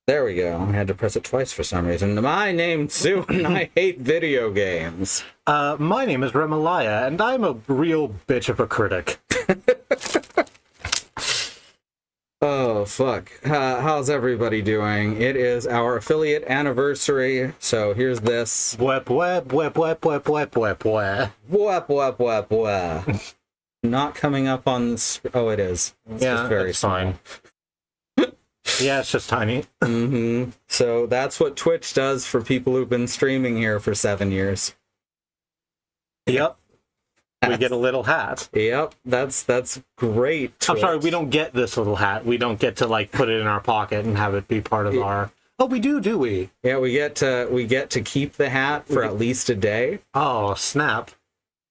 There we go. I had to press it twice for some reason. My name's Sue, and I hate video games. My name is Remmi, and I'm a real bitch of a critic. Oh, fuck. How's everybody doing? It is our affiliate anniversary, so here's this. Wep, wep, wep, wep, wep, wep, wep, wep. Wep, wep, wep, wep. Not coming up on this. Oh, it is. It's just very it's small. fine. Yeah, it's just tiny. Mm-hmm. So that's what Twitch does for people who've been streaming here for 7 years. Yep. We get a little hat. Yep, that's great. Twitch. I'm sorry, we don't get this little hat. We don't get to, like, put it in our pocket and have it be part of our... Oh, we do we? Yeah, we get to keep the hat for at least a day. Oh, snap.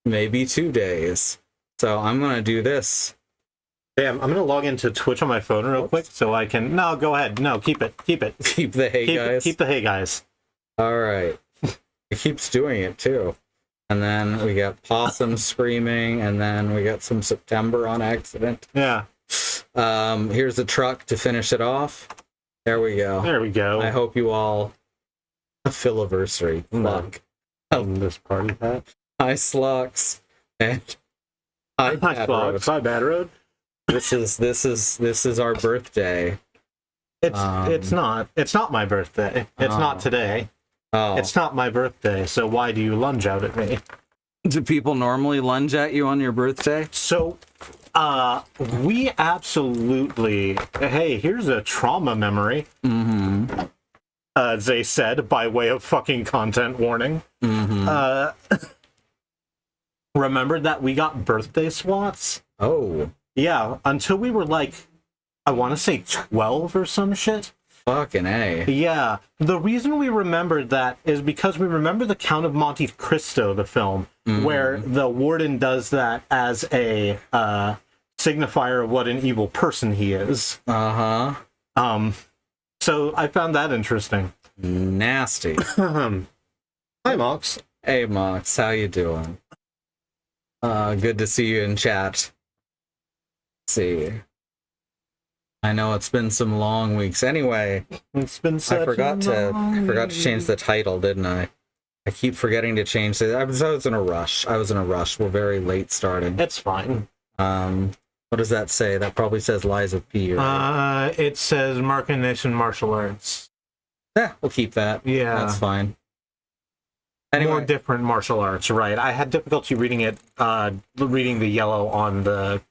Maybe 2 days. So I'm going to do this. Damn, I'm going to log into Twitch on my phone real quick so I can... No, go ahead. No, keep it. Keep it. Keep the hey guys. Keep the hey guys. All right. It keeps doing it too. And then we got Possum screaming, and then we got some September on accident. Yeah. Here's the truck to finish it off. There we go. There we go. I hope you all a filiversary. Fuck. This party hat. Hi, Slucks. And hi, Bad Road. Hi, Bad Road. This is our birthday. It's not my birthday. It's not today. Oh. It's not my birthday, so why do you lunge out at me? Do people normally lunge at you on your birthday? So, we absolutely... Hey, here's a trauma memory. Mm-hmm. As they said, by way of fucking content warning. Mm-hmm. Remembered that we got birthday swats? Oh. Yeah, until we were like, I want to say 12 or some shit. Fucking A. Yeah, the reason we remembered that is because we remember the Count of Monte Cristo, the film, where the warden does that as a signifier of what an evil person he is. Uh-huh. So I found that interesting. Nasty. Hi, Mox. Hey, Mox, how you doing? Good to see you in chat. Let's see. I know it's been some long weeks. Anyway, it's been I forgot to change the title, didn't I? I keep forgetting to change it. I was in a rush. We're very late starting. It's fine. What does that say? That probably says Lies of P. Right? It says Markination Martial Arts. Yeah, we'll keep that. Yeah. That's fine. Anyway. More different martial arts, right? I had difficulty reading it, reading the yellow on the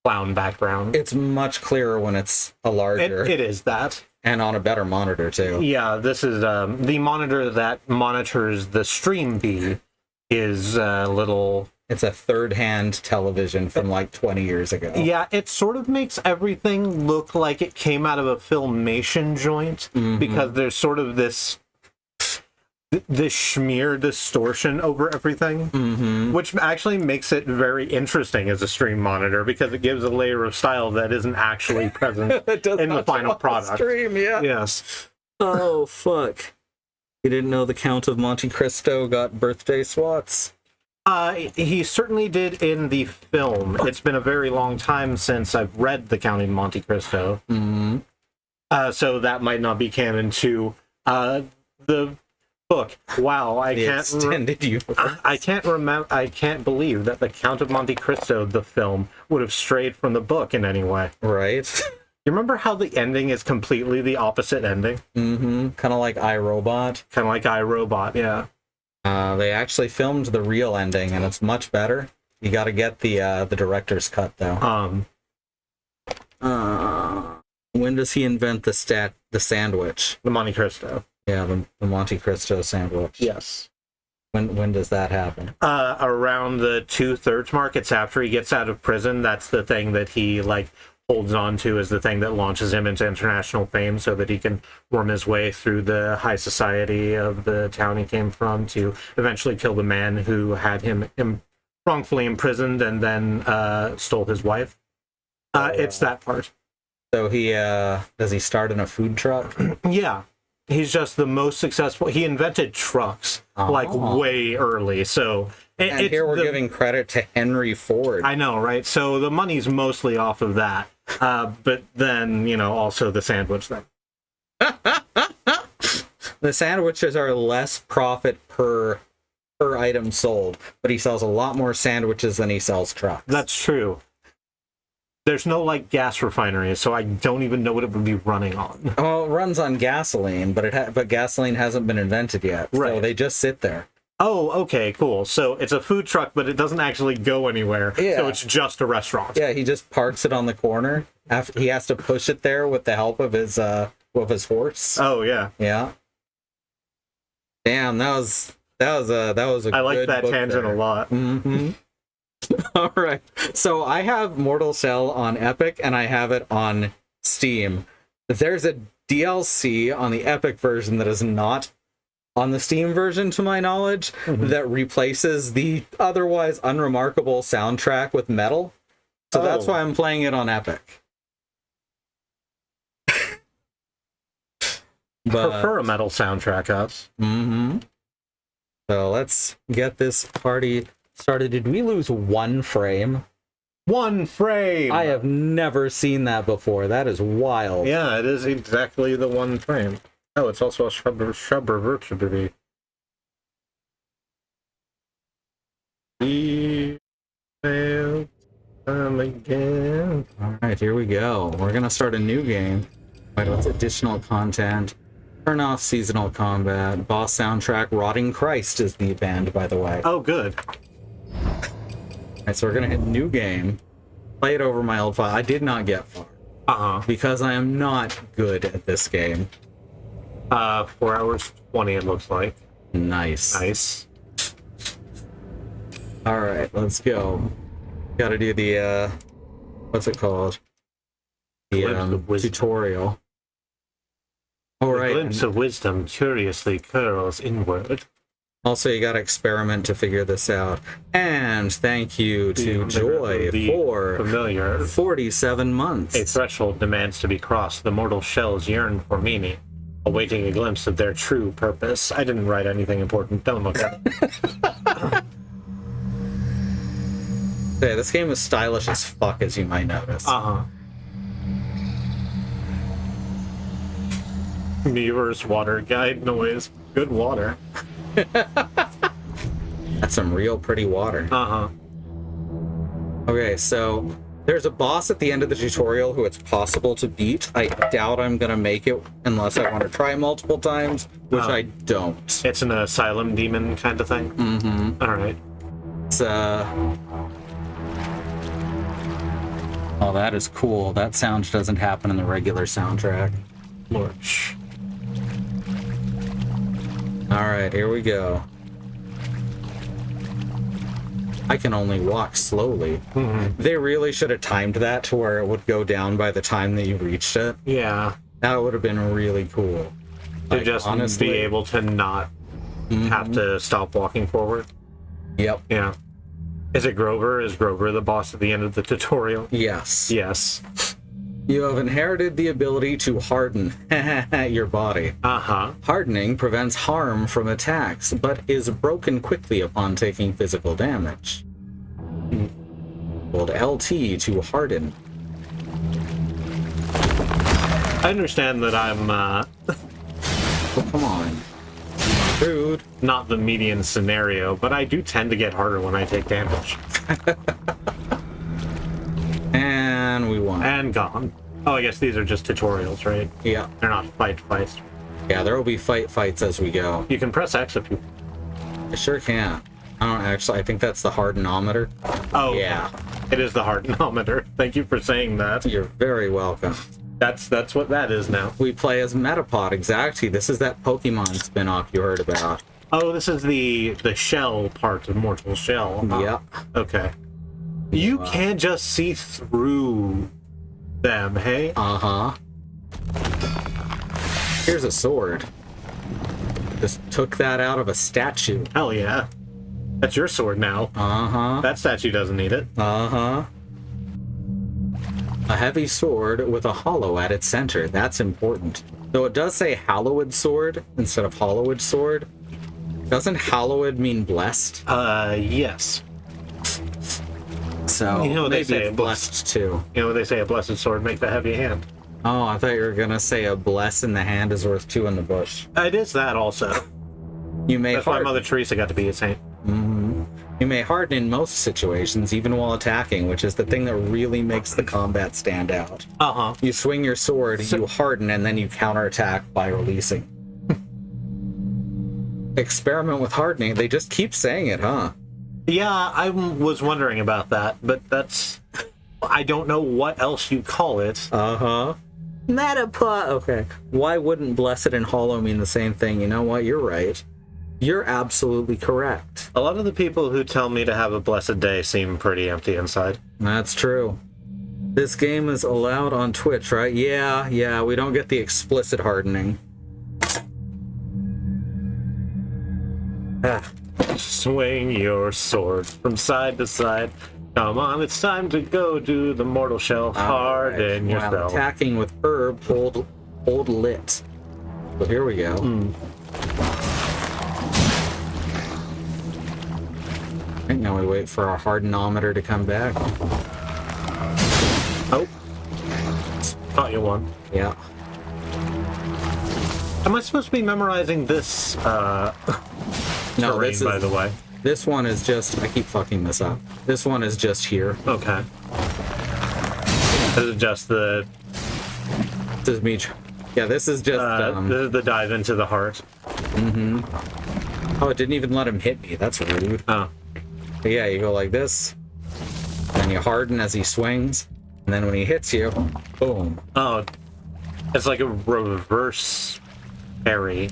clown background. It's much clearer when it's a larger. It is that. And on a better monitor, too. Yeah, this is the monitor that monitors the stream B is a little... It's a third-hand television from like 20 years ago. Yeah, it sort of makes everything look like it came out of a Filmation joint, because there's sort of this schmear distortion over everything, which actually makes it very interesting as a stream monitor, because it gives a layer of style that isn't actually present in the final product. Stream, yeah. Yes. Oh, fuck. You didn't know the Count of Monte Cristo got birthday swats? He certainly did in the film. It's been a very long time since I've read The Count of Monte Cristo. So that might not be canon to the book. Wow, I can't remember. I can't believe that The Count of Monte Cristo, the film, would have strayed from the book in any way. Right. You remember how the ending is completely the opposite ending? Kind of like iRobot. Kind of like iRobot, yeah. They actually filmed the real ending, and it's much better. You got to get the director's cut, though. When does he invent the sandwich? The Monte Cristo. Yeah, the Monte Cristo sandwich. Yes. When does that happen? Around the 2/3 mark. It's after he gets out of prison. That's the thing that he holds on to, as the thing that launches him into international fame, so that he can worm his way through the high society of the town he came from to eventually kill the man who had him wrongfully imprisoned and then stole his wife. It's that part. So does he start in a food truck? Yeah. He's just the most successful. He invented trucks way early. So here we're giving credit to Henry Ford. I know, right? So the money's mostly off of that. But then, also the sandwich thing. the sandwiches are less profit per item sold, but he sells a lot more sandwiches than he sells trucks. That's true. There's no, like, gas refinery, so I don't even know what it would be running on. Well, it runs on gasoline, but gasoline hasn't been invented yet, Right. so they just sit there. Oh, okay, cool. So it's a food truck, but it doesn't actually go anywhere, Yeah. so it's just a restaurant. Yeah, he just parks it on the corner. After he has to push it there with the help of his horse. Oh, yeah. Yeah. Damn, that was a I like good that book tangent there. a lot. Mm-hmm. All right. So I have Mortal Shell on Epic and I have it on Steam. There's a DLC on the Epic version that is not on the Steam version, to my knowledge, that replaces the otherwise unremarkable soundtrack with metal. So that's why I'm playing it on Epic. Prefer a metal soundtrack, us. Mm-hmm. So let's get this party started. Did we lose one frame? 1 frame! I have never seen that before. That is wild. Yeah, it is exactly the 1 frame. Oh, it's also a shrub virtually. We failed time again. All right, here we go. We're gonna start a new game. Right, what's additional content? Turn off seasonal combat. Boss soundtrack. Rotting Christ is the band, by the way. Oh, good. Alright, so we're gonna hit new game. Play it over my old file. I did not get far Uh-huh. because I am not good at this game. 4 hours 20, it looks like. Nice. Nice. All right, let's go. Got to do the what's it called? The Glimpse of wisdom. tutorial. All The right. glimpse of wisdom curiously curls inward. Also, you got to experiment to figure this out. And thank you to Joy The for familiar. 47 months. A threshold demands to be crossed. The mortal shells yearn for meaning, awaiting a glimpse of their true purpose. I didn't write anything important. Don't look at it. Yeah, this game is stylish as fuck, as you might notice. Uh-huh. Meaver's water guide noise. Good water. That's some real pretty water. Uh-huh. Okay, so there's a boss at the end of the tutorial who it's possible to beat. I doubt I'm gonna make it unless I want to try multiple times, which I don't. It's an asylum demon kind of thing? Mm-hmm. All right. It's, oh, that is cool. That sound doesn't happen in the regular soundtrack. Lorch. Alright, here we go. I can only walk slowly. Mm-hmm. They really should have timed that to where it would go down by the time that you reached it. Yeah. That would have been really cool. To Like, just honestly, be able to not have to stop walking forward. Yep. Yeah. Is it Grover? Is Grover the boss at the end of the tutorial? Yes. Yes. You have inherited the ability to harden your body. Uh-huh. Hardening prevents harm from attacks, but is broken quickly upon taking physical damage. Hold LT to harden. I understand that I'm Oh, come on. Rude. not the median scenario, but I do tend to get harder when I take damage. And we won. And gone. Oh, I guess these are just tutorials, right? Yeah. They're not fights. Yeah, there will be fights as we go. You can press X if you... I sure can. I don't actually. I think that's the hardenometer. Oh, Yeah. It is the hardenometer. Thank you for saying that. You're very welcome. That's what that is now. We play as Metapod, exactly. This is that Pokemon spin-off you heard about. Oh, this is the shell part of Mortal Shell. Huh? Yep. Okay. You can't just see through them, hey? Uh-huh. Here's a sword. Just took that out of a statue. Hell yeah. That's your sword now. Uh-huh. That statue doesn't need it. Uh-huh. A heavy sword with a hollow at its center. That's important. Though it does say hallowed sword instead of hollowed sword. Doesn't hallowed mean blessed? Yes. So You know what they maybe say, it's blessed too. You know what they say, a blessed sword makes a heavy hand. Oh, I thought you were gonna say a bless in the hand is worth two in the bush. It is that also. You may That's why Mother Teresa got to be a saint. You may harden in most situations, even while attacking, which is the thing that really makes the combat stand out. Uh-huh. You swing your sword, you harden, and then you counterattack by releasing. Experiment with hardening. They just keep saying it, huh? Yeah, I was wondering about that, but that's... I don't know what else you call it. Uh-huh. Metapod. Okay. Why wouldn't blessed and hollow mean the same thing? You know what? You're right. You're absolutely correct. A lot of the people who tell me to have a blessed day seem pretty empty inside. That's true. This game is allowed on Twitch, right? Yeah, we don't get the explicit hardening. Swing your sword from side to side. Come on, it's time to go do the mortal shell. Harden yourself. While attacking with herb, hold lit. So here we go. And now we wait for our hardenometer to come back. Oh. Thought you won. Yeah. Am I supposed to be memorizing this No, terrain, this is, by the way? This one is just... I keep fucking this up. This one is just here. Okay. This is just the... This is me... Yeah, this is just... this is the dive into the heart. Oh, it didn't even let him hit me. That's rude. Oh. But yeah, you go like this. Then you harden as he swings. And then when he hits you, boom. Oh. It's like a reverse parry.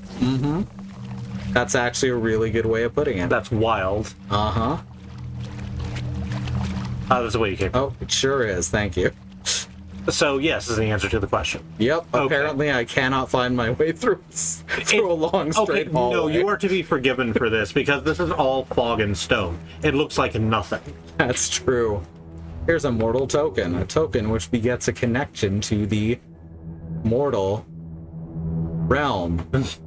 That's actually a really good way of putting it. That's wild. Uh-huh. Oh, that's the way you came. Oh, it sure is. Thank you. So, yes is the answer to the question. Yep. Okay. Apparently, I cannot find my way through a long straight Okay, hallway. no, you are to be forgiven for this because this is all fog and stone. It looks like nothing. That's true. Here's a mortal token. A token which begets a connection to the mortal realm. It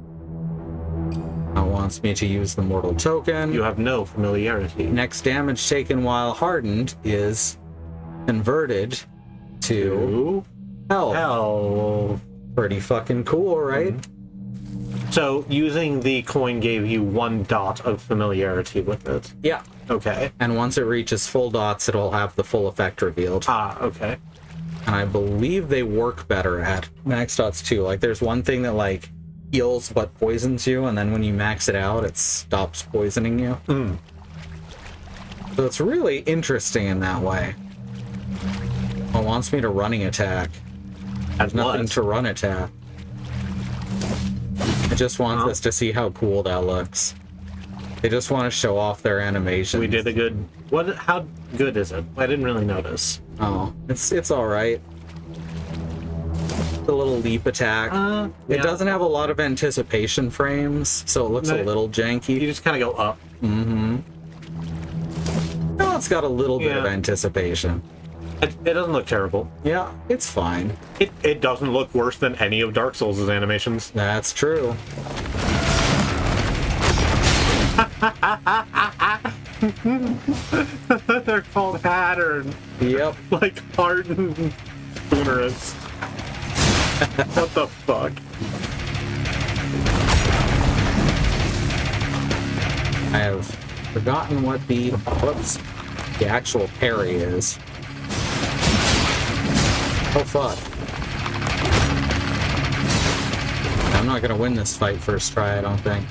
wants me to use the mortal token. You have no familiarity. Next damage taken while hardened is converted to health. Hell. Pretty fucking cool, right? So, using the coin gave you 1 dot of familiarity with it. Yeah. Okay. And once it reaches full dots, it'll have the full effect revealed. Ah, okay. And I believe they work better at max dots too. Like, there's one thing that, like, heals but poisons you, and then when you max it out, it stops poisoning you. So it's really interesting in that way. It wants me to running attack. There's nothing to run attack. It just wants us to see how cool that looks. They just want to show off their animations. We did a good... What? How good is it? I didn't really notice. Oh, it's all right. The little leap attack. It doesn't have a lot of anticipation frames, so it looks a little janky. You just kind of go up. No, it's got a little bit of anticipation. It doesn't look terrible. Yeah, it's fine. It doesn't look worse than any of Dark Souls' animations. That's true. They're called Hattern. Yep. Like hardened spoonerist. What the fuck? I have forgotten what the actual parry is. Oh fuck. I'm not gonna win this fight first try, I don't think.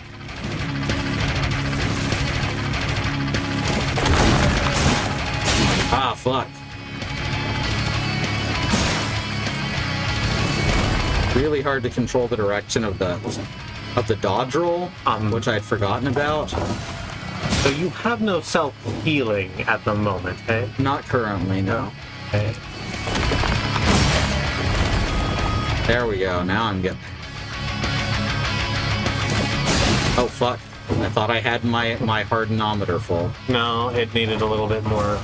Ah, fuck. Really hard to control the direction of the dodge roll, which I'd forgotten about. So you have no self-healing at the moment, eh? Not currently, no. Okay. There we go, now I'm getting... Oh, fuck. I thought I had my hardenometer full. No, it needed a little bit more,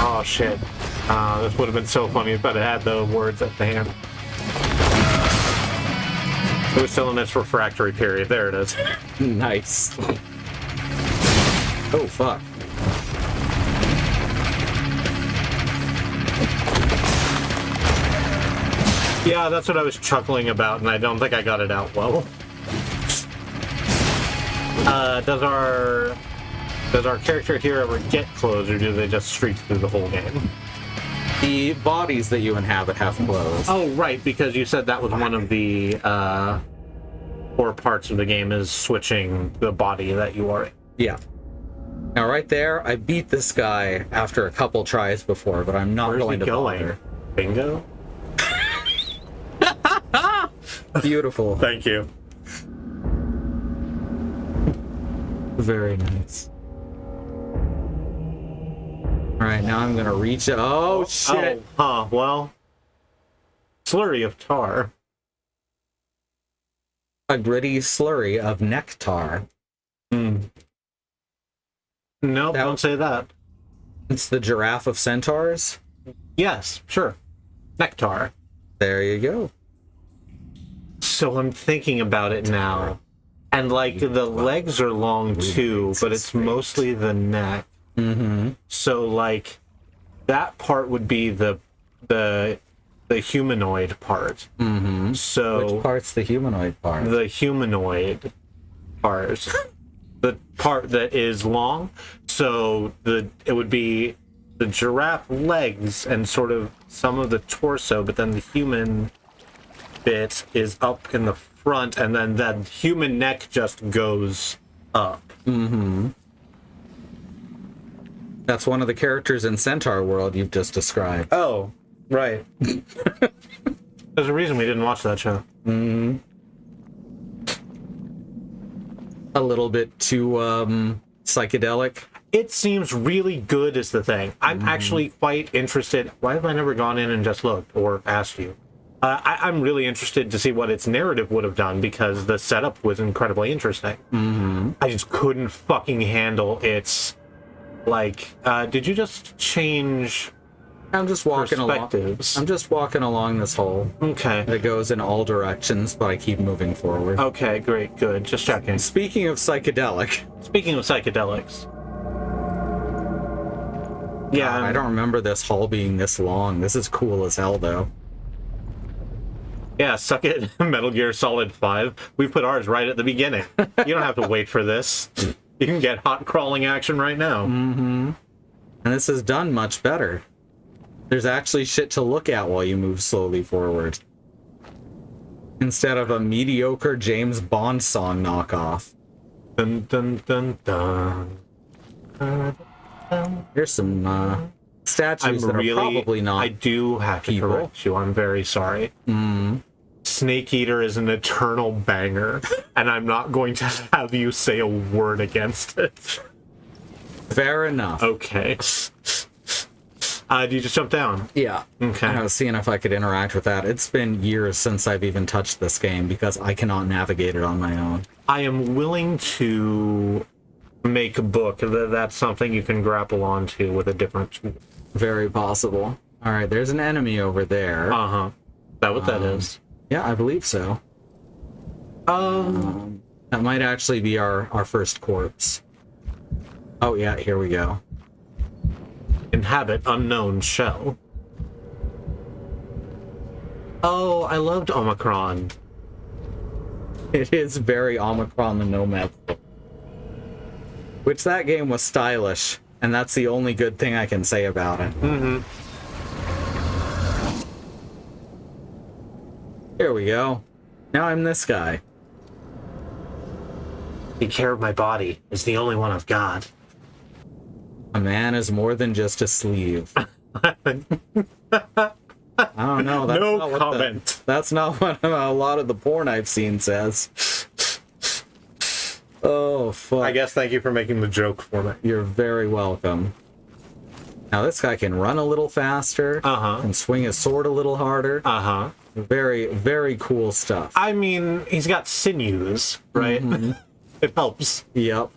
Oh, shit. This would have been so funny if I'd had the words at the hand. It was still in its refractory period. There it is. Nice. Oh, fuck. Yeah, that's what I was chuckling about, and I don't think I got it out well. Does our character here ever get clothes, or do they just streak through the whole game? The bodies that you inhabit have clothes. Oh, right, because you said that was one of the core parts of the game is switching the body that you are in. Yeah. Now, right there, I beat this guy after a couple tries before, but I'm not Where's going he to going? bother. Bingo? Beautiful. Thank you. Very nice. All right, now I'm gonna reach. Oh shit! Oh, well. Slurry of tar. A gritty slurry of nectar. Nope, don't say that. It's the giraffe of centaurs. Yes, sure. Nectar. There you go. So I'm thinking about it now. And, like, the legs are long, too, but it's mostly the neck. Mm-hmm. So, like, that part would be the humanoid part. Mm-hmm. So which part's the humanoid part? the humanoid part, the part that is long. So it would be the giraffe legs and sort of some of the torso, but then the human bit is up in the front, and then that human neck just goes up. Mm-hmm. That's one of the characters in Centaur World you've just described. Oh, right. There's a reason we didn't watch that show. Mm-hmm. A little bit too psychedelic. It seems really good is the thing. I'm actually quite interested. Why have I never gone in and just looked or asked you? I'm really interested to see what its narrative would have done, because the setup was incredibly interesting. Mm-hmm. I just couldn't fucking handle its, like, did you just change I'm just walking along. perspectives? I'm just walking along this hole. Okay. It goes in all directions, but I keep moving forward. Okay, great, good. Just checking. Speaking of psychedelic. Speaking of psychedelics. Yeah, I don't remember this hall being this long. This is cool as hell, though. Yeah, suck it, Metal Gear Solid 5. We put ours right at the beginning. You don't have to wait for this. You can get hot crawling action right now. Mm-hmm. And this is done much better. There's actually shit to look at while you move slowly forward. Instead of a mediocre James Bond song knockoff. Dun, dun, dun, dun. Here's some statues that are probably not I do have to people. correct you. I'm very sorry. Snake Eater is an eternal banger, and I'm not going to have you say a word against it. Fair enough. Okay. Do you just jump down? Yeah. Okay. I was seeing if I could interact with that. It's been years since I've even touched this game because I cannot navigate it on my own. I am willing to make a book that's something you can grapple onto with a different tool. Very possible. All right, there's an enemy over there. Uh-huh. Is that what that is? Yeah, I believe so. That might actually be our first corpse. Oh yeah, here we go. Inhabit unknown shell. Oh, I loved Omicron. It is very Omicron the Nomad. Which that game was stylish, and that's the only good thing I can say about it. Mm-hmm. Here we go. Now I'm this guy. Take care of my body. It's the only one I've got. A man is more than just a sleeve. I don't know. That's No not what comment. That's not what a lot of the porn I've seen says. Oh, fuck. I guess thank you for making the joke for me. You're very welcome. Now this guy can run a little faster. Uh-huh. And swing his sword a little harder. Uh-huh. Very, very cool stuff. I mean, he's got sinews, right? Mm-hmm. It helps. Yep.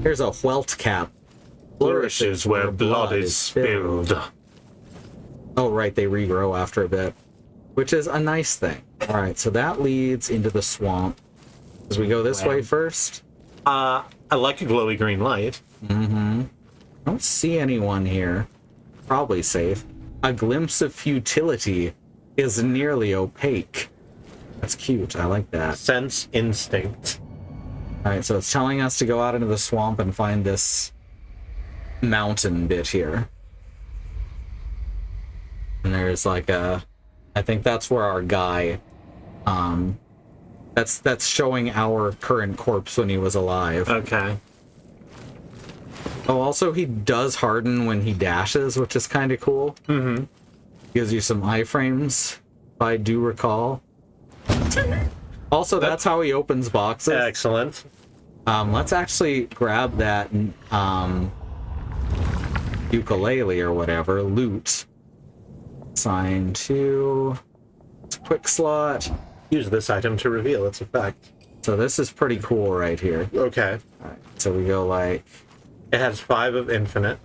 Here's a welt cap. Flourishes where blood is spilled. Oh, right, they regrow after a bit. Which is a nice thing. Alright, so that leads into the swamp. As we go this way first. I like a glowy green light. Mm-hmm. I don't see anyone here. Probably safe. A glimpse of futility is nearly opaque. That's cute. I like that. Sense instinct. Alright, so it's telling us to go out into the swamp and find this mountain bit here. And there's like a... I think that's where our guy... That's showing our current corpse when he was alive. Okay. Oh, also he does harden when he dashes, which is kind of cool. Mm-hmm. Gives you some iframes, if I do recall. Also, that's how he opens boxes. Excellent. Let's actually grab that ukulele or whatever, loot. Assign to quick slot. Use this item to reveal its effect. So this is pretty cool right here. Okay. All right, so we go like... It has 5 of infinite.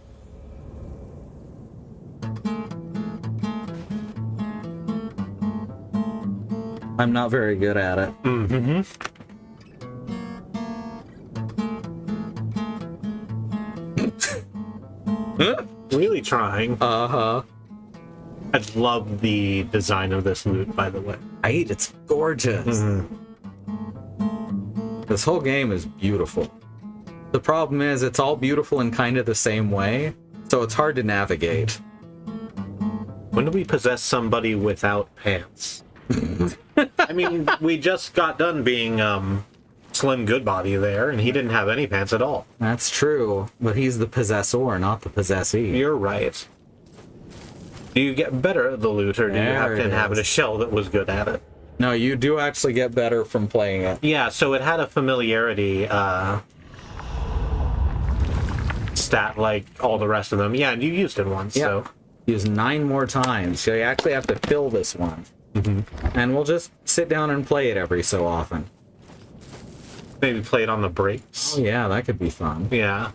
I'm not very good at it. Mm-hmm. Really trying. Uh-huh. I love the design of this loot, by the way. Right? It's gorgeous. This whole game is beautiful. The problem is it's all beautiful in kind of the same way, so it's hard to navigate. When do we possess somebody without pants? I mean, we just got done being Slim Goodbody there, and he didn't have any pants at all. That's true, but he's the possessor, not the possessee. You're right. Do you get better at the loot, or do you have to inhabit a shell that was good at it? No, you do actually get better from playing it. Yeah, so it had a familiarity stat like all the rest of them. Yeah, and you used it once, so... Use 9 more times, so you actually have to fill this one. And we'll just sit down and play it every so often. Maybe play it on the breaks. Oh yeah, that could be fun. Yeah.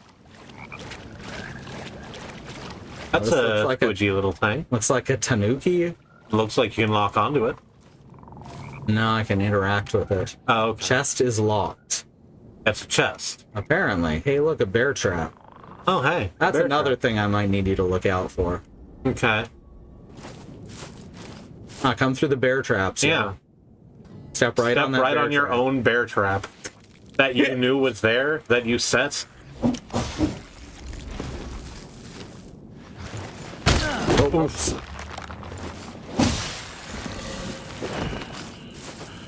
That's this a looks like squidgy little thing. Looks like a tanuki. Looks like you can lock onto it. No, I can interact with it. Oh, okay. Chest is locked. That's a chest. Apparently. Hey, look, a bear trap. Oh, hey. That's bear another trap. thing I might need you to look out for. Okay. Come through the bear traps. Yeah. Step right on that right bear on your trap. own bear trap that you knew was there, that you set. Oh, oops.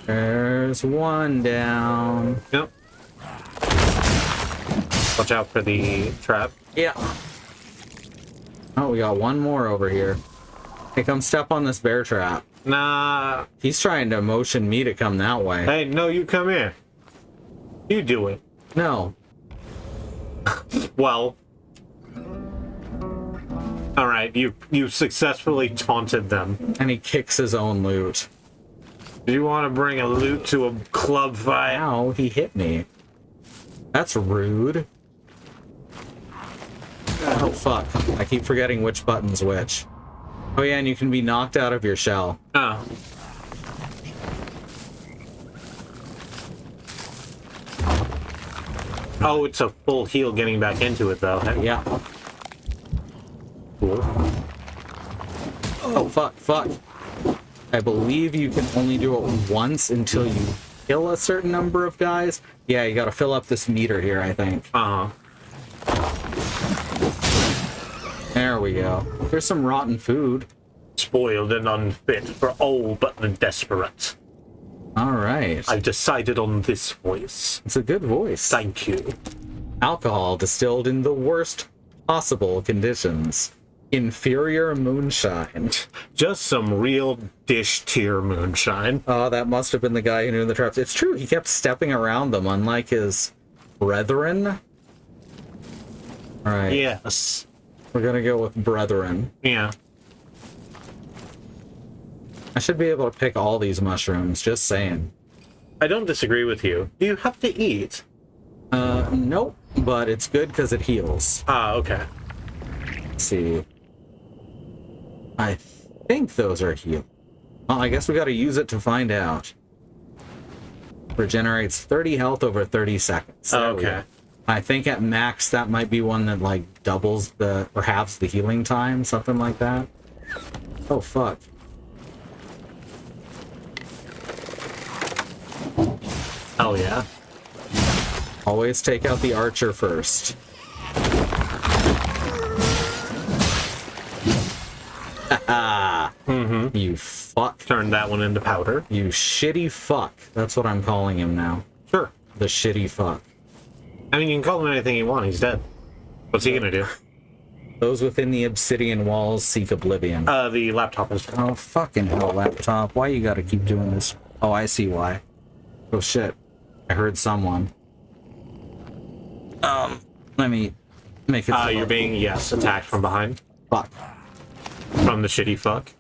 There's one down. Yep. Watch out for the trap. Yeah. Oh, we got one more over here. Hey, come step on this bear trap. Nah. He's trying to motion me to come that way. Hey, no, you come here. You do it. No. Well. Alright, you successfully taunted them. And he kicks his own loot. Do you want to bring a loot to a club fight? Ow, he hit me. That's rude. Oh, fuck. I keep forgetting which button's which. Oh, yeah, and you can be knocked out of your shell. Oh. Oh, it's a full heal getting back into it, though. Yeah. Cool. Oh, fuck. I believe you can only do it once until you kill a certain number of guys. Yeah, you gotta fill up this meter here, I think. Uh-huh. There we go. Here's some rotten food. Spoiled and unfit for all but the desperate. Alright. I've decided on this voice. It's a good voice. Thank you. Alcohol distilled in the worst possible conditions. Inferior moonshine. Just some real dish tier moonshine. Oh, that must have been the guy who knew the traps. It's true, he kept stepping around them, unlike his brethren. Alright. Yes. We're gonna go with brethren. Yeah. I should be able to pick all these mushrooms, just saying. I don't disagree with you. Do you have to eat? Nope, but it's good because it heals. Ah, okay. Let's see. I think those are heal. Well, I guess we gotta use it to find out. Regenerates 30 health over 30 seconds. There we Okay. go. I think at max that might be one that like doubles the, or halves the healing time, something like that. Oh, fuck. Oh, yeah. Always take out the archer first. Haha! You fuck. Turn that one into powder. You shitty fuck. That's what I'm calling him now. Sure. The shitty fuck. I mean, you can call him anything you want. He's dead. What's he gonna do? Those within the obsidian walls seek oblivion. The laptop is... Oh, fucking hell, laptop. Why you gotta keep doing this? Oh, I see why. Oh, shit. I heard someone. Let me make it... You're being, yes, attacked from behind. Fuck. From the shitty fuck.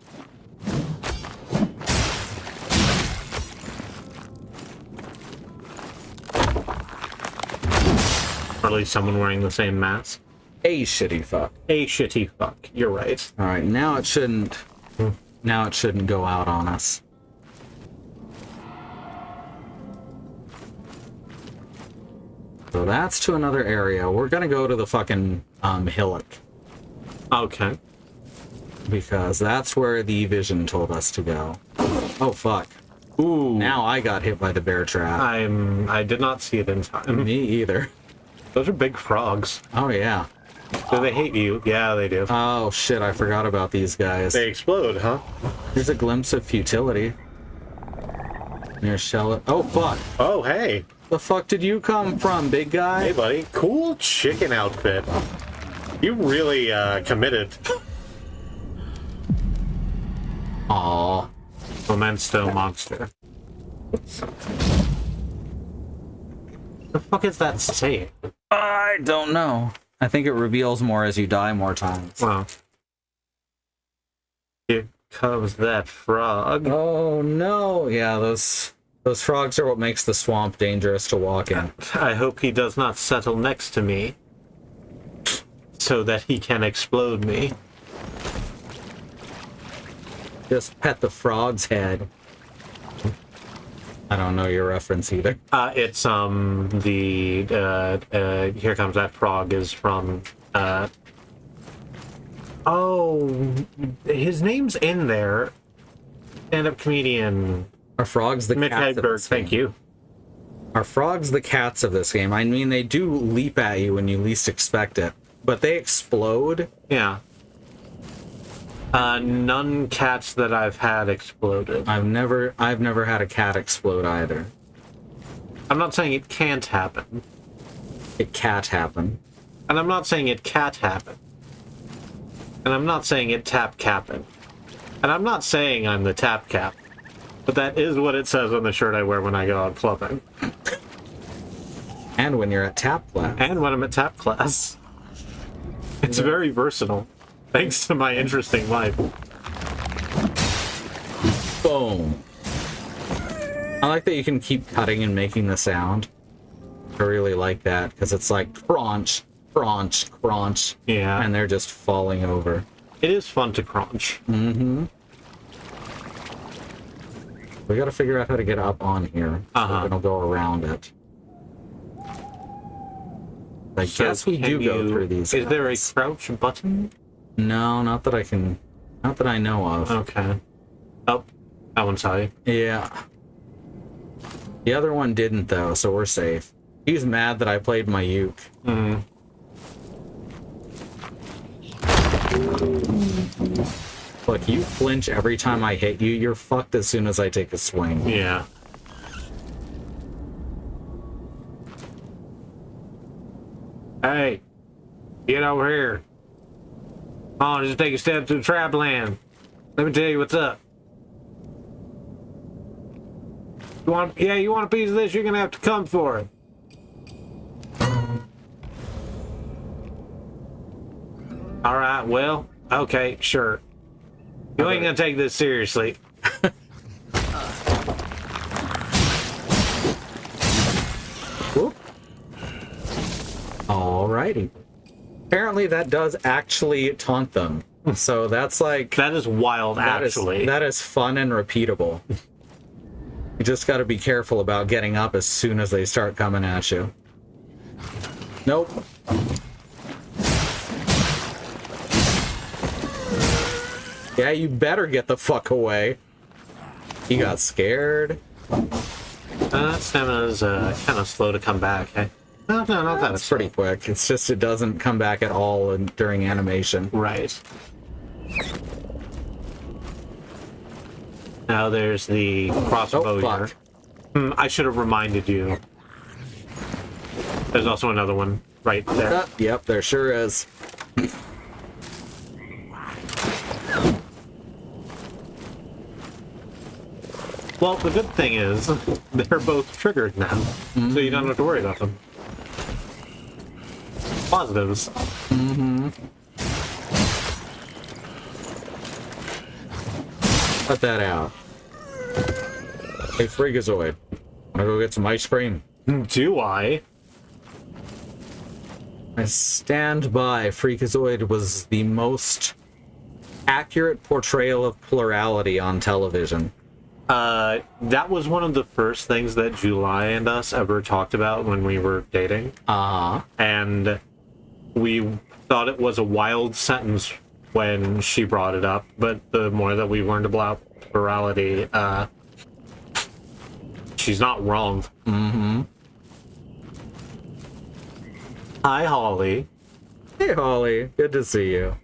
Or at least someone wearing the same mask. A shitty fuck. A shitty fuck. You're right. Alright, now it shouldn't... Now it shouldn't go out on us. So that's to another area. We're gonna go to the fucking hillock. Okay. Because that's where the vision told us to go. Oh, fuck. Ooh. Now I got hit by the bear trap. I did not see it in time. Me either. Those are big frogs. Oh, yeah. Do they hate you? Yeah, they do. Oh, shit, I forgot about these guys. They explode, huh? Here's a glimpse of futility. Near shell... Oh, fuck. Oh, hey. The fuck did you come from, big guy? Hey, buddy. Cool chicken outfit. You really, committed. Aww. Memento monster. The fuck is that saying? I don't know. I think it reveals more as you die more times. Wow. Here comes that frog. Oh, no. Yeah, those frogs are what makes the swamp dangerous to walk in. I hope he does not settle next to me so that he can explode me. Just pet the frog's head. I don't know your reference either. It's, Here Comes That Frog is from, Oh, his name's in there. Stand-up comedian. Are frogs the Mick cats of Hedberg, this game? thank you. Are frogs the cats of this game? I mean, they do leap at you when you least expect it, but they explode. Yeah. None cats that I've had exploded. I've never had a cat explode either. I'm not saying it can't happen. It cat happen. And I'm not saying it cat happen. And I'm not saying it tap capping. And I'm not saying I'm the tap cap. But that is what it says on the shirt I wear when I go out clubbing. And when you're at tap class. And when I'm at tap class. It's very versatile. Thanks to my interesting life. Boom. I like that you can keep cutting and making the sound. I really like that, because it's like crunch, crunch, crunch. Yeah. And they're just falling over. It is fun to crunch. Mm-hmm. We gotta figure out how to get up on here. So we're gonna go around it. I guess we do go through these. Is there a crouch button? No, not that I can... Not that I know of. Okay. Oh, that one saw you. Yeah. The other one didn't, though, so we're safe. He's mad that I played my uke. Mm. Look, you flinch every time I hit you, you're fucked as soon as I take a swing. Yeah. Hey, get over here. Come on, just take a step to the trap land. Let me tell you what's up. You want a piece of this? You're gonna have to come for it. All right, well, okay, sure. You ain't gonna take this seriously. Whoop. Alrighty. Apparently that does actually taunt them. So that's like... That is wild, actually. That is fun and repeatable. You just gotta be careful about getting up as soon as they start coming at you. Nope. Yeah, you better get the fuck away. He got scared. Stamina's kind of slow to come back. Eh? No, not that. It's pretty quick. It's just it doesn't come back at all during animation. Right. Now there's the crossbow here. I should have reminded you. There's also another one right there. Yep, there sure is. Well, the good thing is, they're both triggered now, so you don't have to worry about them. Positives. Let that out. Hey, Freakazoid. Wanna go get some ice cream? Do I? I stand by. Freakazoid was the most accurate portrayal of plurality on television. That was one of the first things that July and us ever talked about when we were dating. And we thought it was a wild sentence when she brought it up, but the more that we learned about plurality, she's not wrong. Hi, Holly. Hey, Holly. Good to see you.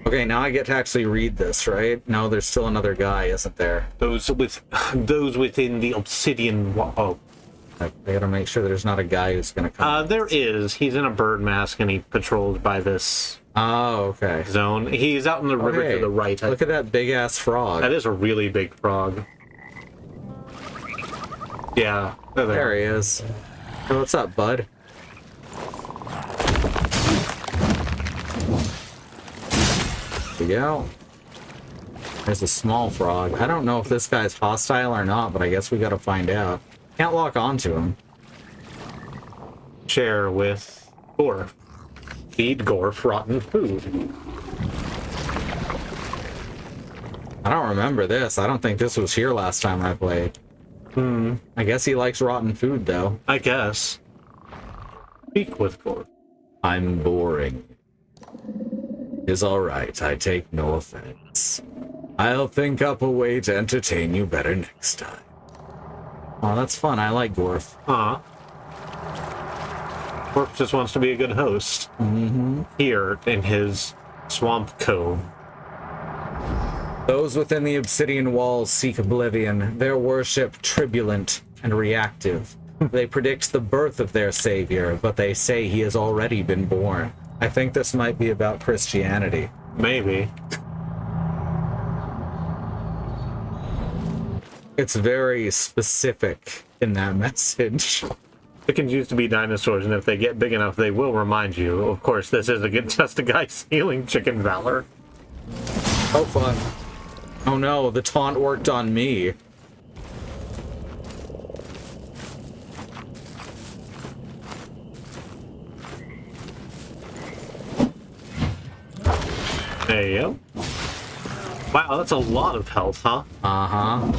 Okay, now I get to actually read this, right? No, there's still another guy, isn't there? Those within the obsidian wall. Oh. I gotta make sure there's not a guy who's gonna come. There is. He's in a bird mask and he patrols by this okay. zone. He's out in the river to the right. Look at that big ass frog. That is a really big frog. Yeah. There he is. Hey, what's up, bud? There we go. There's a small frog. I don't know if this guy's hostile or not, but I guess we gotta find out. Can't lock onto him. Share with Gorf. Feed Gorf rotten food. I don't remember this. I don't think this was here last time I played. I guess he likes rotten food, though. I guess. Speak with Gorf. I'm boring. Is alright, I take no offense. I'll think up a way to entertain you better next time. Oh, that's fun. I like Gorf. Gorf just wants to be a good host. Here in his swamp cove. Those within the obsidian walls seek oblivion, their worship tribulent and reactive. They predict the birth of their savior, but they say he has already been born. I think this might be about Christianity. Maybe. It's very specific in that message. Chickens used to be dinosaurs, and if they get big enough, they will remind you. Of course, this isn't just a guy stealing chicken valor. Oh, fuck. Oh no, the taunt worked on me. There you go. Wow, that's a lot of health, huh? Uh-huh.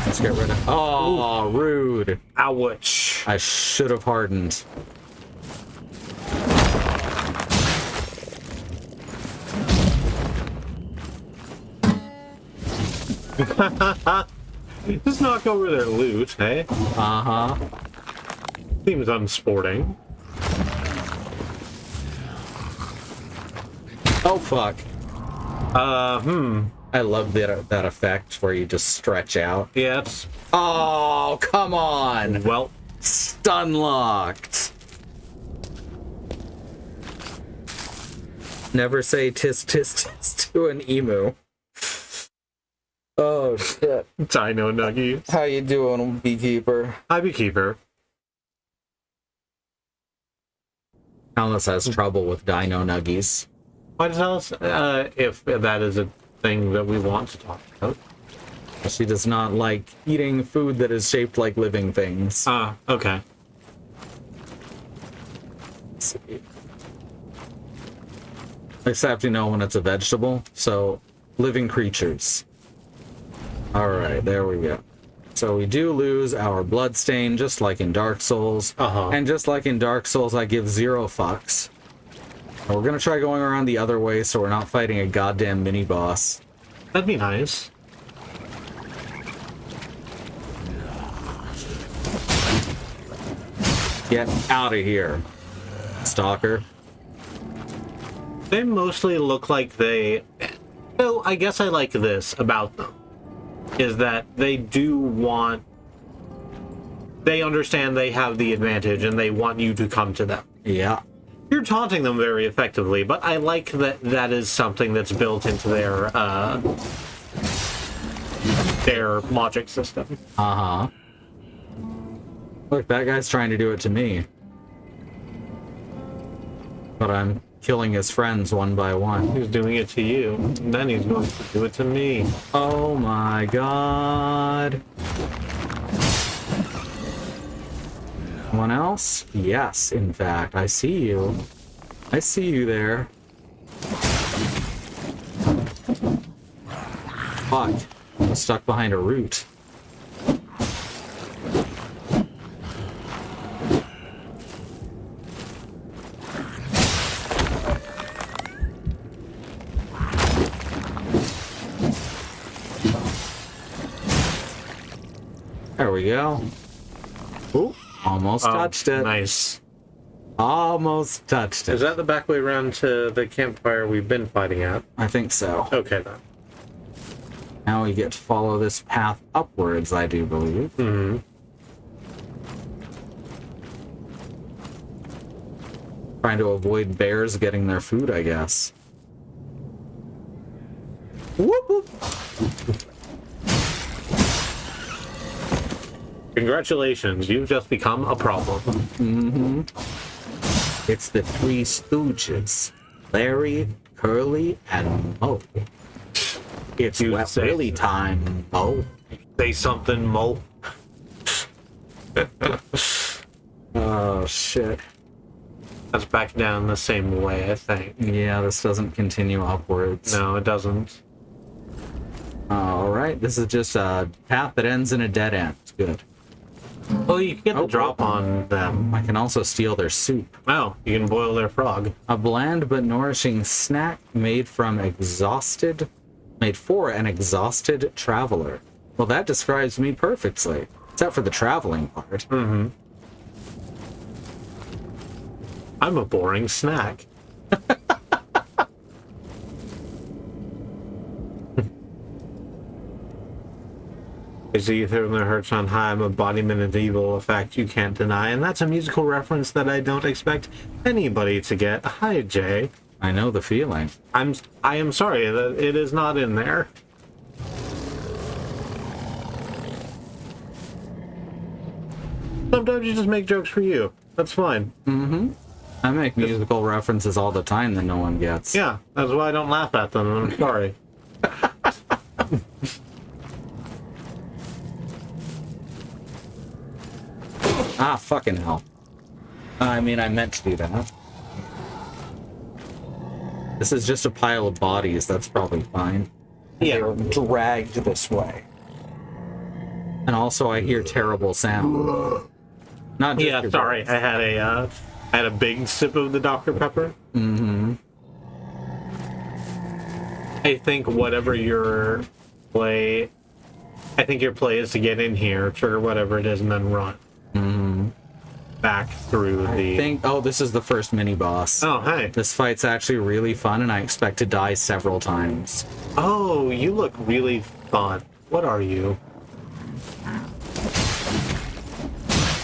Let's get rid of... Oh, rude. Ouch. I should have hardened. Just knock over their loot, hey? Uh-huh. Seems unsporting. Oh, fuck. I love that effect where you just stretch out. Yeah, it's... Oh, come on! Well... Stun locked. Never say tis tis tis to an emu. Oh, shit. Dino Nuggies. How you doing, Beekeeper? Hi, Beekeeper. Alice has trouble with Dino Nuggies. Why does Alice, if that is a thing that we want to talk about? She does not like eating food that is shaped like living things. Okay. Let's see. Except, you know, when it's a vegetable. So, living creatures. Alright, there we go. So we do lose our bloodstain, just like in Dark Souls. Uh-huh. And just like in Dark Souls, I give 0 fucks. And we're gonna try going around the other way so we're not fighting a goddamn mini-boss. That'd be nice. Get out of here, stalker. They mostly look like they... So I guess I like this about them, is that they do want... They understand they have the advantage and they want you to come to them. Yeah. You're taunting them very effectively, but I like that that is something that's built into their logic system. Uh-huh. Look, that guy's trying to do it to me. But I'm killing his friends one by one. He's doing it to you, and then he's going to do it to me. Oh my god. Someone else? Yes, in fact. I see you. I see you there. Fuck. I'm stuck behind a root. There we go. Ooh, almost touched it. Nice. Almost touched it. Is that the back way around to the campfire we've been fighting at? I think so. Okay, then. Now we get to follow this path upwards, I do believe. Mm-hmm. Trying to avoid bears getting their food, I guess. Whoop whoop. Congratulations, you've just become a problem. Mm-hmm. It's the Three Stooges. Larry, Curly, and Moe. It's You wet say- willy time, Moe. Say something, Mo. Oh, shit. That's back down the same way, I think. Yeah, this doesn't continue upwards. No, it doesn't. Alright, this is just a path that ends in a dead end. Good. Oh, you can get the Oh, drop on them. I can also steal their soup. Oh, you can boil their frog. A bland but nourishing snack made for an exhausted traveler. Well, that describes me perfectly. Except for the traveling part. Mm-hmm. I'm a boring snack. Is the ether that hurts on high, I'm embodiment of evil, a fact you can't deny, and that's a musical reference that I don't expect anybody to get. Hi, Jay. I know the feeling. I am sorry that it is not in there. Sometimes you just make jokes for you. That's fine. Mm-hmm. I make musical references all the time that no one gets. Yeah, that's why I don't laugh at them. I'm sorry. Ah, fucking hell. I mean, I meant to do that. This is just a pile of bodies. That's probably fine. Yeah. They're dragged this way. And also, I hear terrible sound. Not just Yeah, your sorry. voice. I had a big sip of the Dr. Pepper. Mm-hmm. I think whatever your play... I think your play is to get in here, trigger whatever it is, and then run. Mm-hmm. Back through the... Oh, this is the first mini-boss. Oh, hey. This fight's actually really fun, and I expect to die several times. Oh, you look really fun. What are you?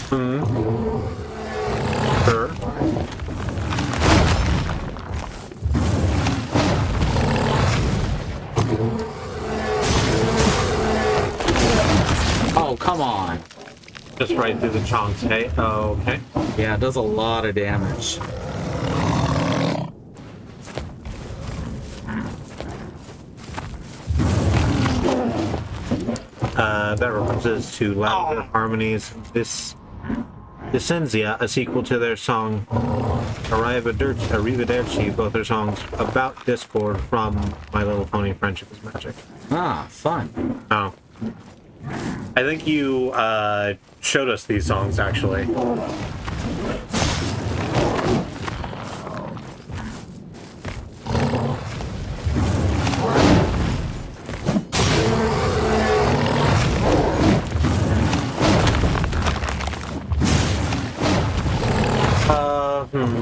Sure. Oh, come on. Just right through the chunks, hey? Oh, okay. Yeah, it does a lot of damage. That references to louder harmonies. This Descensia, a sequel to their song Arrivederci, both their songs about Discord from My Little Pony Friendship is Magic. Ah, fun. Oh. I think you showed us these songs, actually.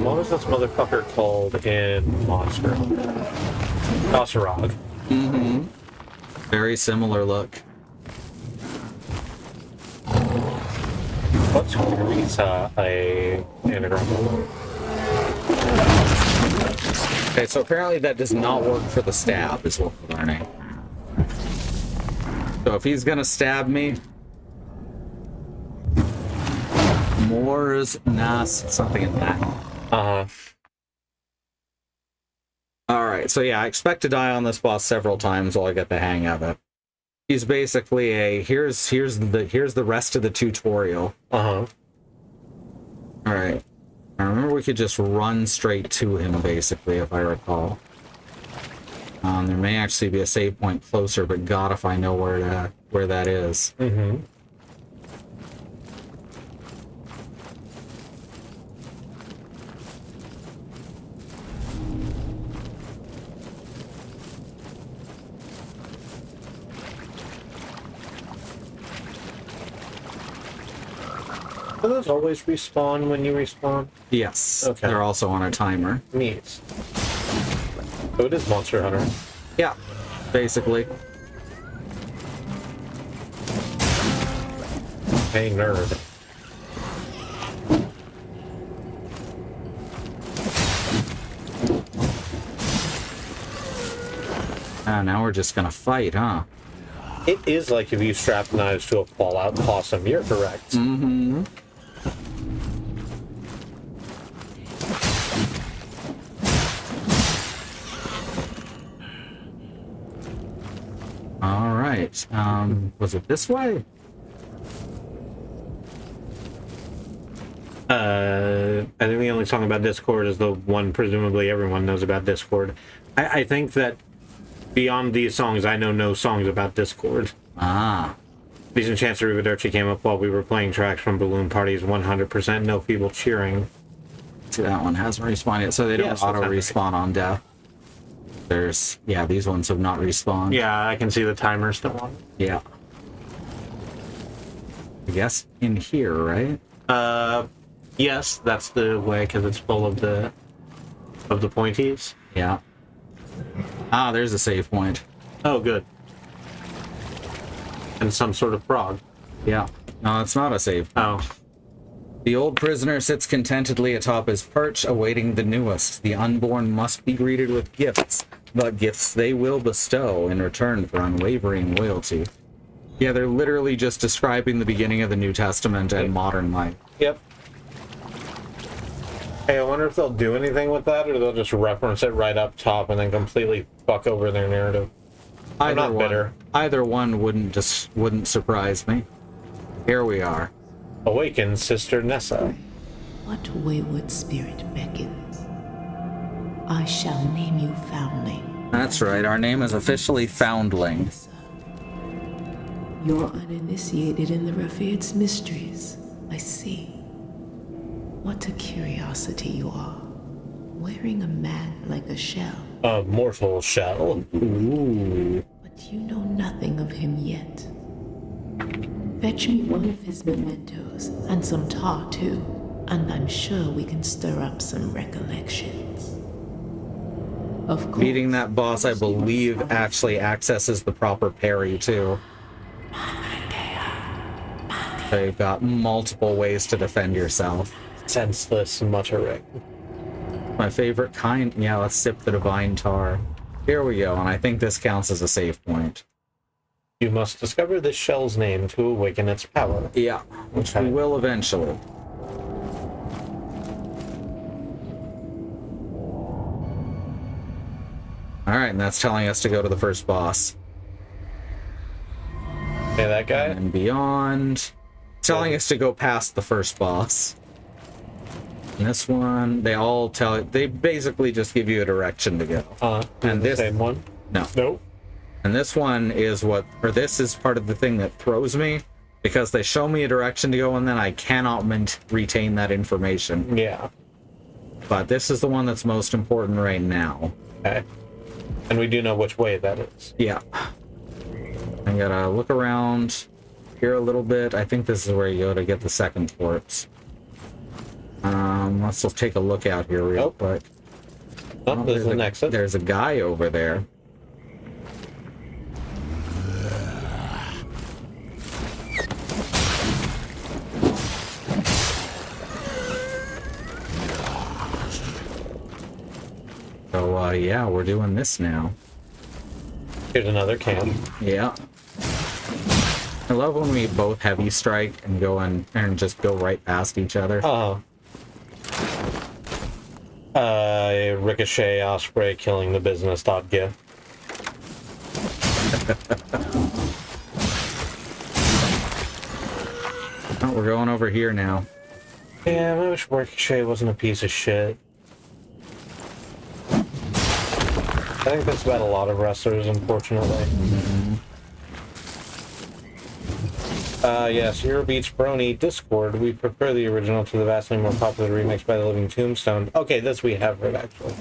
What was this motherfucker called in Monster? Oserog. Mm-hmm. Very similar look. What's Risa a anagram? Okay, so apparently that does not work for the stab, is what we're learning. So if he's gonna stab me, Mors Nas something in that. Uh-huh. Alright, so yeah, I expect to die on this boss several times while I get the hang of it. He's basically a here's the rest of the tutorial. Uh-huh. Alright. I remember we could just run straight to him, basically, if I recall. There may actually be a save point closer, but God, if I know where that is. Mm-hmm. Do those always respawn when you respawn? Yes. Okay. They're also on a timer. Neat. So it is Monster Hunter. Yeah, basically. Hey, nerd. Now we're just gonna fight, huh? It is like if you strap knives to a Fallout possum. You're correct. Mm-hmm. All right. Was it this way? I think the only song about Discord is the one presumably everyone knows about Discord. I think that beyond these songs, I know no songs about Discord. Ah. These Enchants of Rivaderci came up while we were playing tracks from Balloon Parties, 100% no feeble cheering. See, that one hasn't respawned yet, so they don't Yes, auto-respawn on death. There's, yeah, these ones have not respawned. Yeah, I can see the timer still on. Yeah. I guess in here, right? Yes, that's the way, because it's full of the pointies. Yeah. Ah, there's a save point. Oh, good. And some sort of frog. Yeah. No, it's not a save. Oh. The old prisoner sits contentedly atop his perch, awaiting the newest. The unborn must be greeted with gifts, but gifts they will bestow in return for unwavering loyalty. Yeah, they're literally just describing the beginning of the New Testament and modern life. Yep. Hey, I wonder if they'll do anything with that, or they'll just reference it right up top and then completely fuck over their narrative. I'm not bitter. Either one wouldn't surprise me. Here we are. Awaken, Sister Nessa. What wayward spirit beckons? I shall name you Foundling. That's right, our name is officially Foundling. You're uninitiated in the Rafiad's mysteries, I see. What a curiosity you are. Wearing a man like a shell. A mortal shell. Ooh. But you know nothing of him yet. Fetch me one of his mementos, and some tar too, and I'm sure we can stir up some recollections. Of course. Beating that boss, I believe, actually accesses the proper parry too. So you've got multiple ways to defend yourself. Senseless muttering. My favorite kind. Yeah, let's sip the divine tar. Here we go, and I think this counts as a save point. You must discover this shell's name to awaken its power. Yeah, which we will eventually. Alright, and that's telling us to go to the first boss. Okay, that guy? And beyond. Telling us to go past the first boss. And this one, they basically just give you a direction to go. And this same one? No. Nope. And this one is this is part of the thing that throws me. Because they show me a direction to go and then I cannot retain that information. Yeah. But this is the one that's most important right now. Okay. And we do know which way that is. Yeah. I gotta look around here a little bit. I think this is where you go to get the second corpse. Let's just take a look out here real quick. Oh, there's an exit. There's a guy over there. So, yeah, we're doing this now. Here's another camp. Yeah. I love when we both heavy strike and go in and just go right past each other. Ricochet Osprey killing the business dot gif. Oh, we're going over here now. Yeah, I wish Ricochet wasn't a piece of shit. I think that's about a lot of wrestlers, unfortunately. Yes, Eurobeats Brony Discord. We prefer the original to the vastly more popular remix by the Living Tombstone. Okay, this we have heard, actually.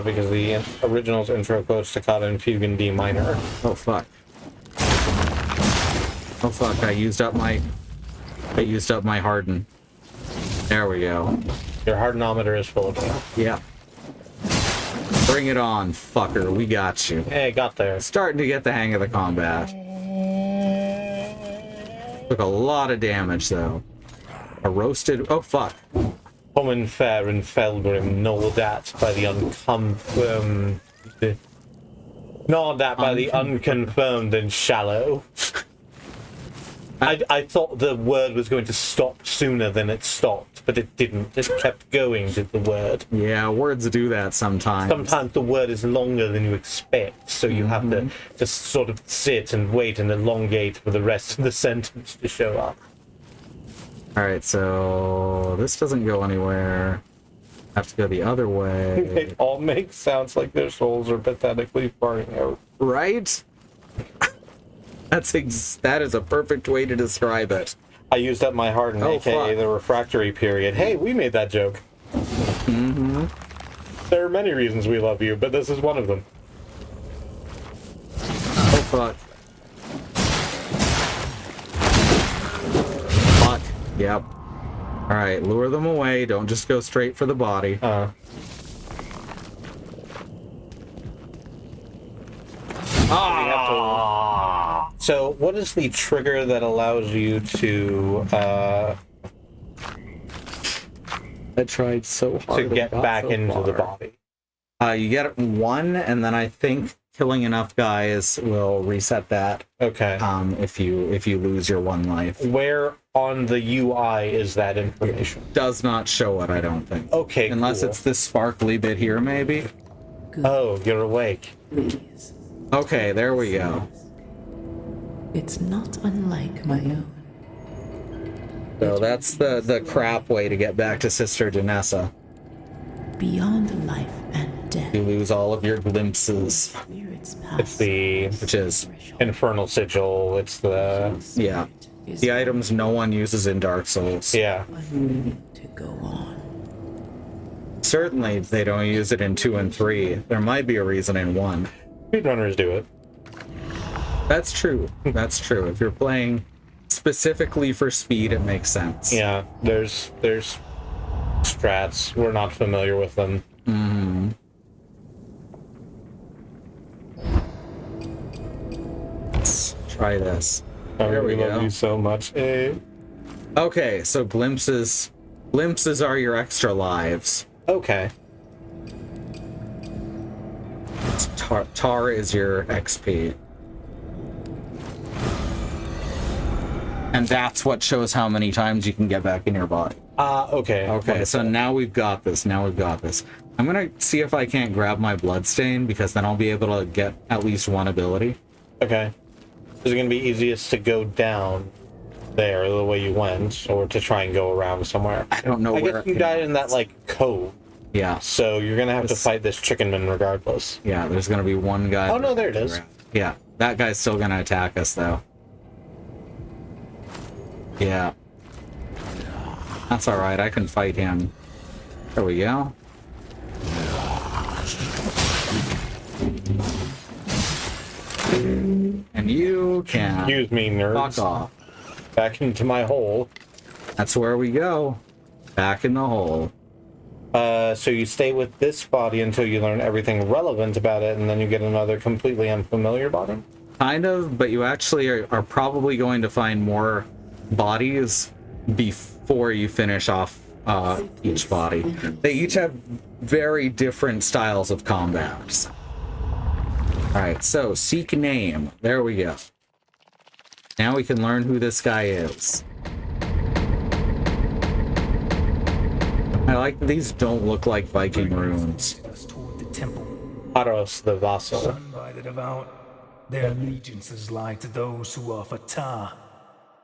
Because the original's intro quotes Toccata and Fugue in D minor. Oh, fuck. Oh, fuck, I used up my harden. There we go. Your hardenometer is full of them. Yeah. Bring it on, fucker. We got you. Hey, got there. Starting to get the hang of the combat. Took a lot of damage, though. A roasted... Oh, fuck. Common fair and Felgrim, nor that by the unconfirmed... Nor that by the unconfirmed and shallow. I thought the word was going to stop sooner than it stopped, but it didn't. It kept going, did the word. Yeah, words do that sometimes. Sometimes the word is longer than you expect, so you have to just sort of sit and wait and elongate for the rest of the sentence to show up. Alright, so this doesn't go anywhere. Have to go the other way. They all make sounds like their souls are pathetically farting out. Right? That is a perfect way to describe it. I used up my harden, aka fuck. the refractory period. Hey, we made that joke. There are many reasons we love you, but this is one of them. Oh, fuck. Fuck. Yep. Alright, lure them away. Don't just go straight for the body. So, what is the trigger that allows you to I tried so hard get back into the body? You get one, and then I think killing enough guys will reset that. Okay. If you lose your one life. Where on the UI is that information? Does not show it, I don't think. Okay, Unless cool. it's this sparkly bit here, maybe. Good. Oh, you're awake. Please. Okay, there we go. It's not unlike my own. So that's the crap way to get back to Sister Danessa. Beyond life and death. You lose all of your glimpses. Spirits It's the Which is, Infernal Sigil. It's the... yeah. The items no one uses in Dark Souls. Yeah. To go on. Certainly they don't use it in 2 and 3. There might be a reason in 1. Speedrunners do it. That's true. That's true. If you're playing specifically for speed, it makes sense. Yeah, there's strats. We're not familiar with them. Let's try this. There we go. love you so much. Hey. Okay, so glimpses are your extra lives. Okay. Tar is your XP. And that's what shows how many times you can get back in your body. Okay. Okay, so now we've got this. I'm gonna see if I can't grab my bloodstain, because then I'll be able to get at least one ability. Okay. Is it going to be easiest to go down there the way you went, or to try and go around somewhere? I don't know I where. guess you died in that, like, cove. Yeah. So you're going to have to fight this chickenman regardless. Yeah, there's gonna be one guy. Oh, no, there it is. Yeah, that guy's still gonna attack us, though. Yeah, there's going to be one guy. Oh, no, there it is. Yeah, that guy's still gonna attack us, though. Yeah, that guy's still gonna attack us, though. Yeah, that guy's still gonna attack us, though. Yeah, that guy's still gonna attack us, though. Yeah. That's alright, I can fight him. There we go. And you can Excuse me, nerds. fuck off. Back into my hole. That's where we go. Back in the hole. So you stay with this body until you learn everything relevant about it, and then you get another completely unfamiliar body? Kind of, but you actually are probably going to find more bodies before you finish off each body. They each have very different styles of combat. Alright, so seek name. There we go. Now we can learn who this guy is. I like that these don't look like Viking runes. Us toward the temple. Aros the Vassal. Shunned by the devout, their allegiances lie to those who offer ta,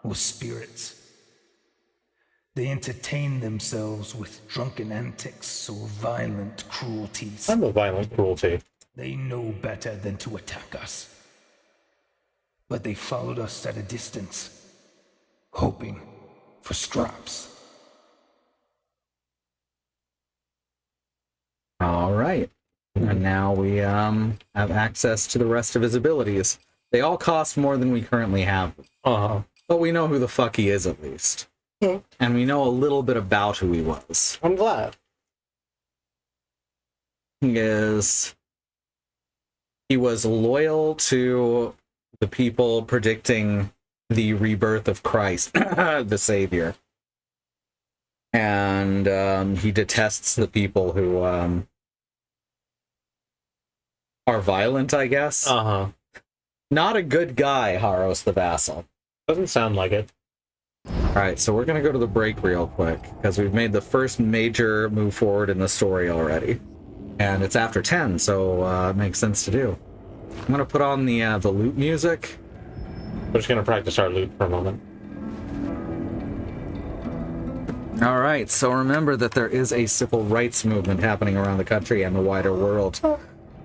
or spirits. They entertain themselves with drunken antics or violent cruelties. I'm a violent cruelty. They know better than to attack us. But they followed us at a distance, hoping for scraps. All right. And now we have access to the rest of his abilities. They all cost more than we currently have. Uh-huh. But we know who the fuck he is, at least. And we know a little bit about who he was. I'm glad. He was loyal to the people predicting the rebirth of Christ, the Savior. And he detests the people who are violent, I guess. Uh-huh. Not a good guy, Haros the Vassal. Doesn't sound like it. Alright, so we're gonna go to the break real quick, because we've made the first major move forward in the story already. And it's after 10, so it makes sense to do. I'm gonna put on the loot music. We're just gonna practice our loot for a moment. Alright, so remember that there is a civil rights movement happening around the country and the wider world.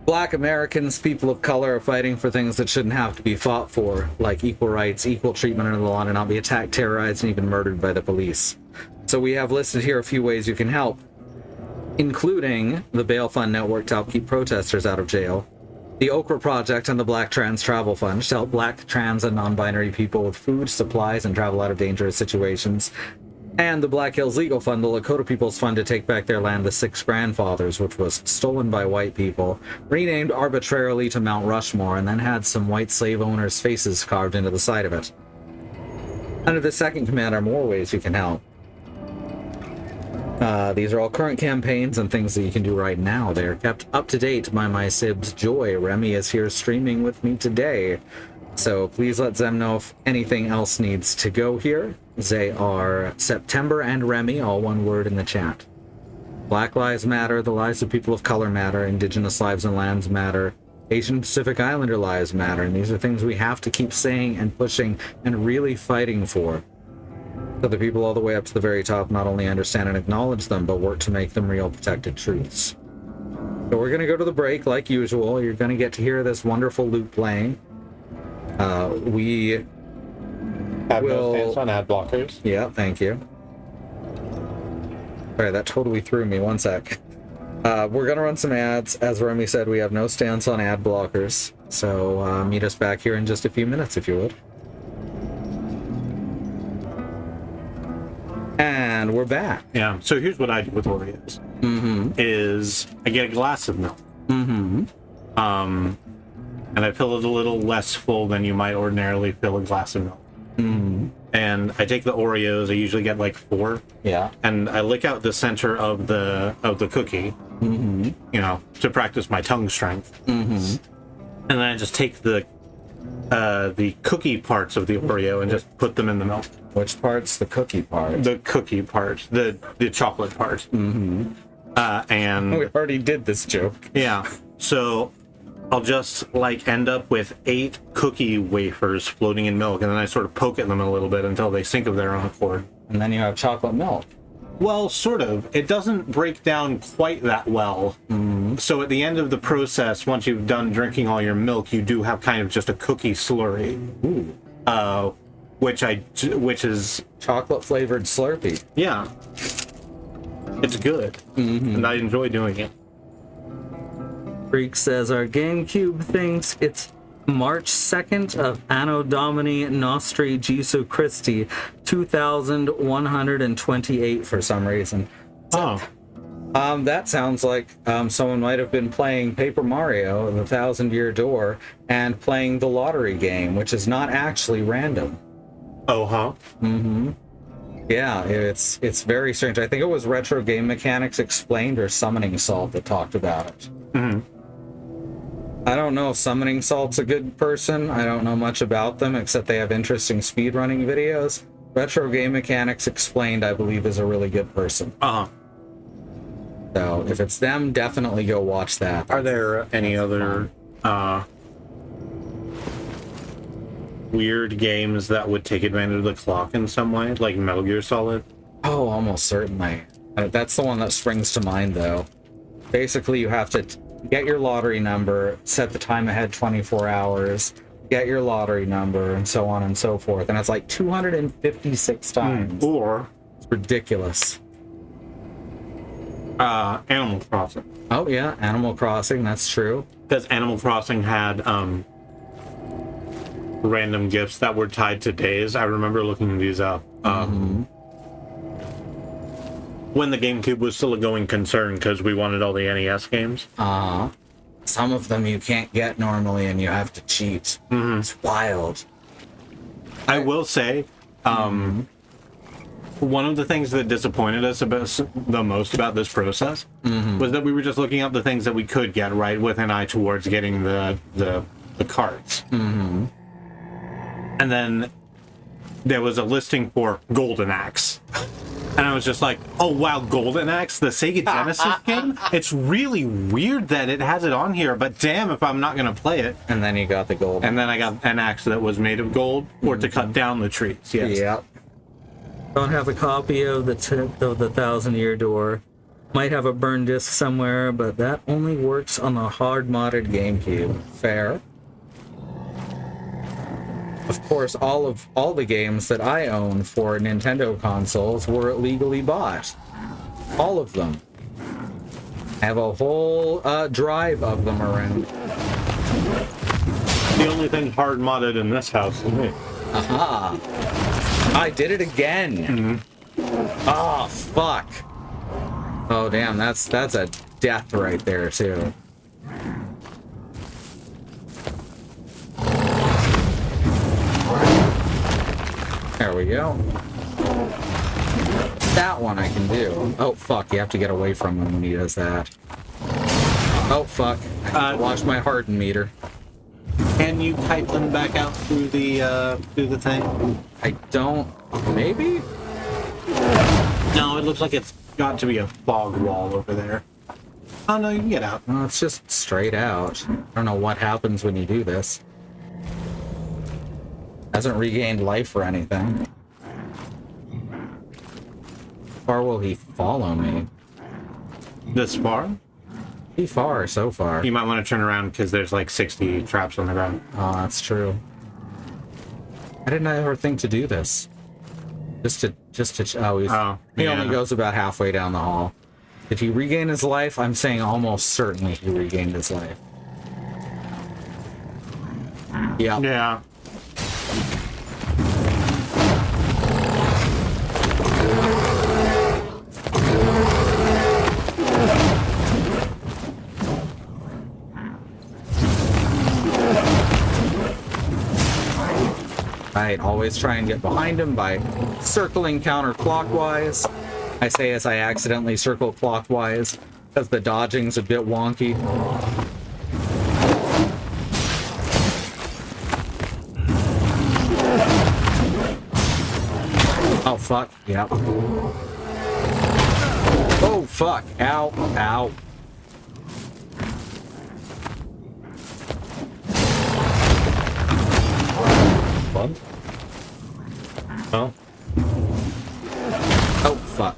Black Americans, people of color, are fighting for things that shouldn't have to be fought for, like equal rights, equal treatment under the law, to not be attacked, terrorized, and even murdered by the police. So we have listed here a few ways you can help, including the Bail Fund Network to help keep protesters out of jail, the Okra Project and the Black Trans Travel Fund to help black, trans, and non-binary people with food, supplies, and travel out of dangerous situations, and the Black Hills Legal Fund, the Lakota People's Fund to take back their land, the Six Grandfathers, which was stolen by white people, renamed arbitrarily to Mount Rushmore, and then had some white slave owners' faces carved into the side of it. Under the second command are more ways you can help. These are all current campaigns and things that you can do right now. They are kept up to date by my Sibs Joy. Remmi is here streaming with me today. So please let them know if anything else needs to go here. They are September and Remmi, all one word in the chat. Black Lives Matter, the lives of people of color matter, Indigenous lives and lands matter, Asian Pacific Islander lives matter, and these are things we have to keep saying and pushing and really fighting for. So the people all the way up to the very top not only understand and acknowledge them, but work to make them real protected truths. So we're going to go to the break like usual. You're going to get to hear this wonderful loop playing. We Have will... no stance on ad blockers. Yeah, thank you. Alright, that totally threw me. One sec. We're gonna run some ads. As Remmi said, we have no stance on ad blockers. So meet us back here in just a few minutes, if you would. And we're back. Yeah, so here's what I do with Oreos. Is I get a glass of milk. And I fill it a little less full than you might ordinarily fill a glass of milk. And I take the Oreos, I usually get like 4. Yeah. And I lick out the center of the cookie, you know, to practice my tongue strength. And then I just take the cookie parts of the Oreo and just put them in the milk. Which part's the cookie part? The cookie part, the chocolate part. And We already did this joke. yeah, so I'll just like end up with 8 cookie wafers floating in milk, and then I sort of poke at them a little bit until they sink of their own accord. And then you have chocolate milk. Well, sort of. It doesn't break down quite that well. So at the end of the process, once you've done drinking all your milk, you do have kind of just a cookie slurry. which is Chocolate flavored Slurpee. yeah, it's good, and I enjoy doing it. Freak says our GameCube thinks it's March 2nd of Anno Domini Nostri Jesu Christi 2128 for some reason. Oh, That sounds like someone might have been playing Paper Mario, the Thousand Year Door, and playing the lottery game, which is not actually random. oh, huh? Yeah, it's very strange. I think it was Retro Game Mechanics Explained or Summoning Salt that talked about it. I don't know if Summoning Salt's a good person. I don't know much about them, except they have interesting speedrunning videos. Retro Game Mechanics Explained, I believe, is a really good person. Uh-huh. So if it's them, definitely go watch that. Are there any other weird games that would take advantage of the clock in some way, like Metal Gear Solid? Oh, almost certainly. That's the one that springs to mind, though. Basically, you have to get your lottery number, set the time ahead 24 hours, get your lottery number, and so on and so forth. And it's like 256 times. Or It's ridiculous. Animal Crossing. Oh, yeah, Animal Crossing, that's true. Because Animal Crossing had random gifts that were tied to days. I remember looking these up. When the GameCube was still a going concern because we wanted all the NES games. Some of them you can't get normally and you have to cheat. It's wild. I will say, one of the things that disappointed us the most about this process was that we were just looking up the things that we could get, right, with an eye towards getting the cards. And then there was a listing for Golden Axe. And I was just like, oh wow, Golden Axe, the Sega Genesis game? It's really weird that it has it on here, but damn if I'm not going to play it. And then you got the gold. And then I got an axe that was made of gold, or to cut down the trees, yes. Yep. Don't have a copy of the Thousand Year Door. Might have a burn disc somewhere, but that only works on the hard modded GameCube. Fair. Of course, all the games that I own for Nintendo consoles were legally bought. All of them. I have a whole drive of them around. The only thing hard modded in this house is me. Aha! I did it again! Oh, fuck! Oh, damn, that's a death right there, too. There we go. That one I can do. Oh, fuck, you have to get away from him when he does that. Oh, fuck. I have to watch my harden meter. Can you type them back out through the thing? I don't... Maybe? No, it looks like it's got to be a fog wall over there. Oh no, you can get out. No, it's just straight out. I don't know what happens when you do this. Hasn't regained life or anything. How far will he follow me? This far? Pretty far so far. You might want to turn around because there's like 60 traps on the ground. Oh, that's true. I didn't ever think to do this. He only goes about halfway down the hall. Did he regain his life? I'm saying almost certainly he regained his life. Yeah. Yeah. Right, always try and get behind him by circling counterclockwise. I say as I accidentally circle clockwise, because the dodging's a bit wonky. Oh, fuck. Yep. Oh, fuck. Ow. Ow. What? Oh. Oh, fuck.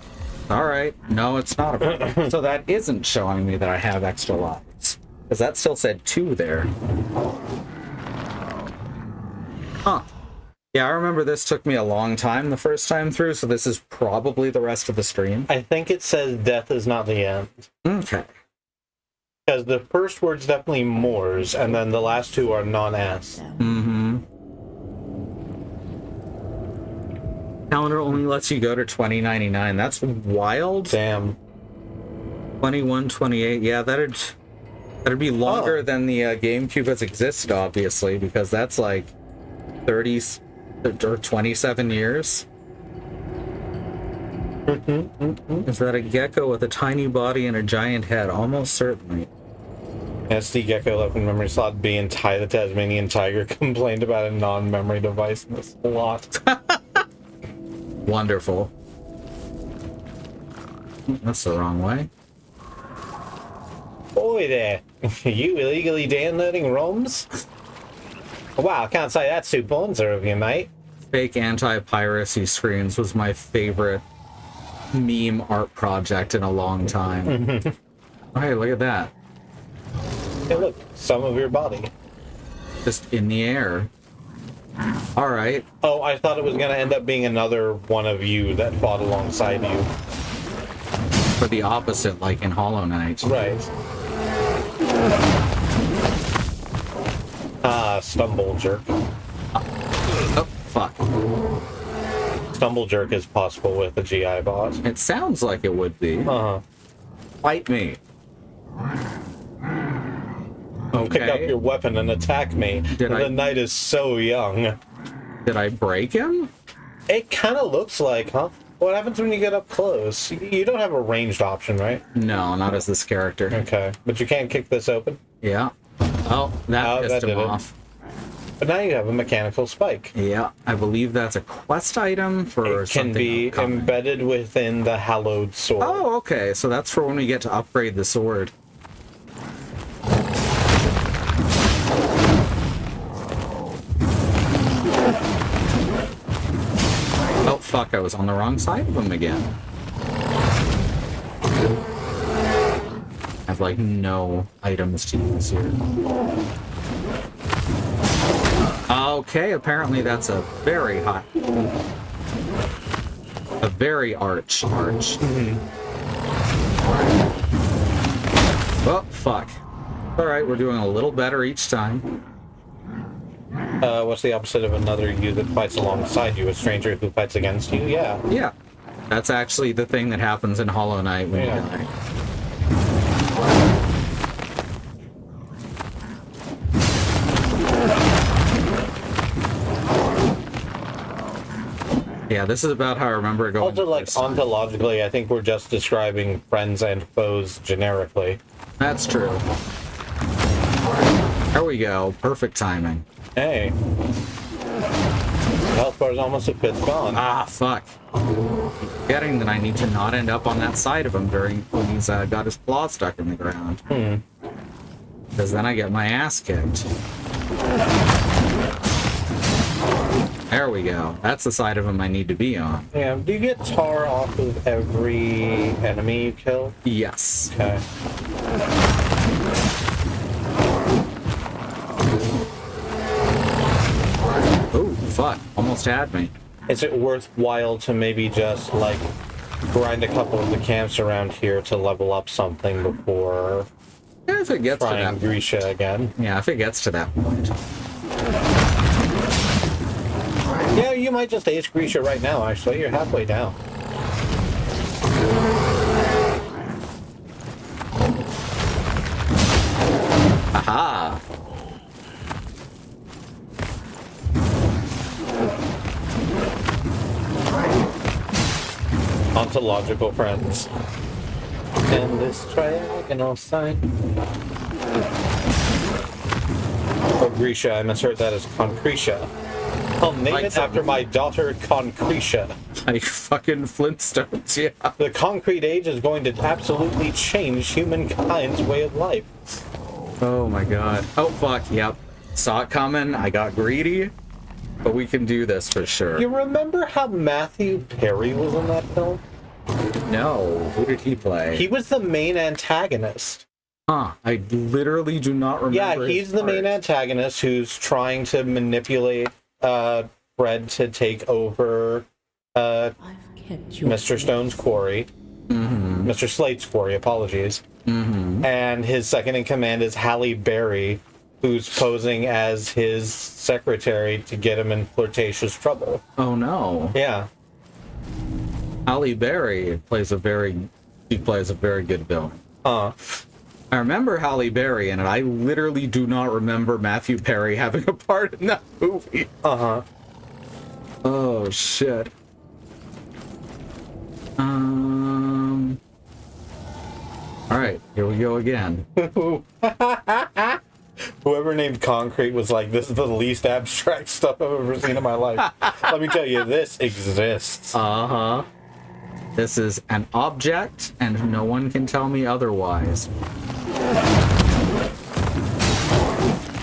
Alright. No, it's not a problem. So that isn't showing me that I have extra lives. Because that still said 2 there. Huh. Yeah, I remember this took me a long time the first time through, so this is probably the rest of the stream. I think it says death is not the end. Okay. Because the first word's definitely Moors, and then the last two are non-S. Mm-hmm. Calendar only lets you go to 2099. That's wild. Damn. 2128. Yeah, that'd be longer than the GameCube has existed, obviously, because that's like 30 or 27 years. Is that a gecko with a tiny body and a giant head? Almost certainly. SD Gecko left in memory slot B and Ty the Tasmanian Tiger complained about a non-memory device in this slot. Wonderful. That's the wrong way. Boy there, you illegally downloading ROMs? Wow, I can't say that's too bonzer of you, mate. Fake anti-piracy screens was my favorite meme art project in a long time. Hey, look at that. Hey, look, some of your body. Just in the air. All right. Oh, I thought it was going to end up being another one of you that fought alongside you. For the opposite, like in Hollow Knight. Right. Stumble Jerk. Oh, fuck. Stumble Jerk is possible with a GI boss. It sounds like it would be. Uh-huh. Fight me. Pick up Okay. your weapon and attack me. The knight is so young. Did I break him? It kind of looks like, huh? What happens when you get up close? You don't have a ranged option, right? No, not as this character. Okay. But you can't kick this open? Yeah. Oh, that pissed him off. But now you have a mechanical spike. Yeah, I believe that's a quest item for It can something be upcoming. embedded within the hallowed sword. Oh, okay. So that's for when we get to upgrade the sword. Oh, fuck. I was on the wrong side of him again. I have, like, no items to use here. Okay, apparently that's a very hot... A very arch. Oh, fuck. Alright, we're doing a little better each time. What's the opposite of another you that fights alongside you? A stranger who fights against you? Yeah. Yeah. That's actually the thing that happens in Hollow Knight when you die. Yeah, this is about how I remember it going. Also, like, ontologically, I think we're just describing friends and foes generically. That's true. There we go. Perfect timing. Hey. Health bar is almost a fifth gone. Ah, fuck. Forgetting that I need to not end up on that side of him during when he's got his claw stuck in the ground. Because then I get my ass kicked. There we go. That's the side of him I need to be on. Yeah, do you get tar off of every enemy you kill? Yes. Okay. Oh, fuck. Almost had me. Is it worthwhile to maybe just, like, grind a couple of the camps around here to level up something before Yeah, if it gets to trying that Grisha again? Yeah, if it gets to that point. Yeah, you might just ace Grisha right now, actually. You're halfway down. Aha! Ontological friends. And this triagonal sign. Oh, Grisha, I misheard that as Concretia. I'll name Like it after my daughter, Concretia. Like fucking Flintstones, yeah. The concrete age is going to absolutely change humankind's way of life. Oh my god. Oh fuck, yep. Saw it coming, I got greedy, but we can do this for sure. You remember how Matthew Perry was in that film? No, who did he play? He was the main antagonist. Huh, I literally do not remember. Yeah, he's the main antagonist who's trying to manipulate Fred to take over I've kept your Mr. Stone's quarry. Mr. Slate's quarry, apologies. And his second in command is Halle Berry, who's posing as his secretary to get him in flirtatious trouble. Oh no. Yeah. Halle Berry plays a very good villain. Uh, I remember Halle Berry in it. I literally do not remember Matthew Perry having a part in that movie. uh-huh. Oh shit. Alright, here we go again. Whoever named Concrete was like, this is the least abstract stuff I've ever seen in my life. Let me tell you, this exists. Uh-huh. This is an object, and no one can tell me otherwise.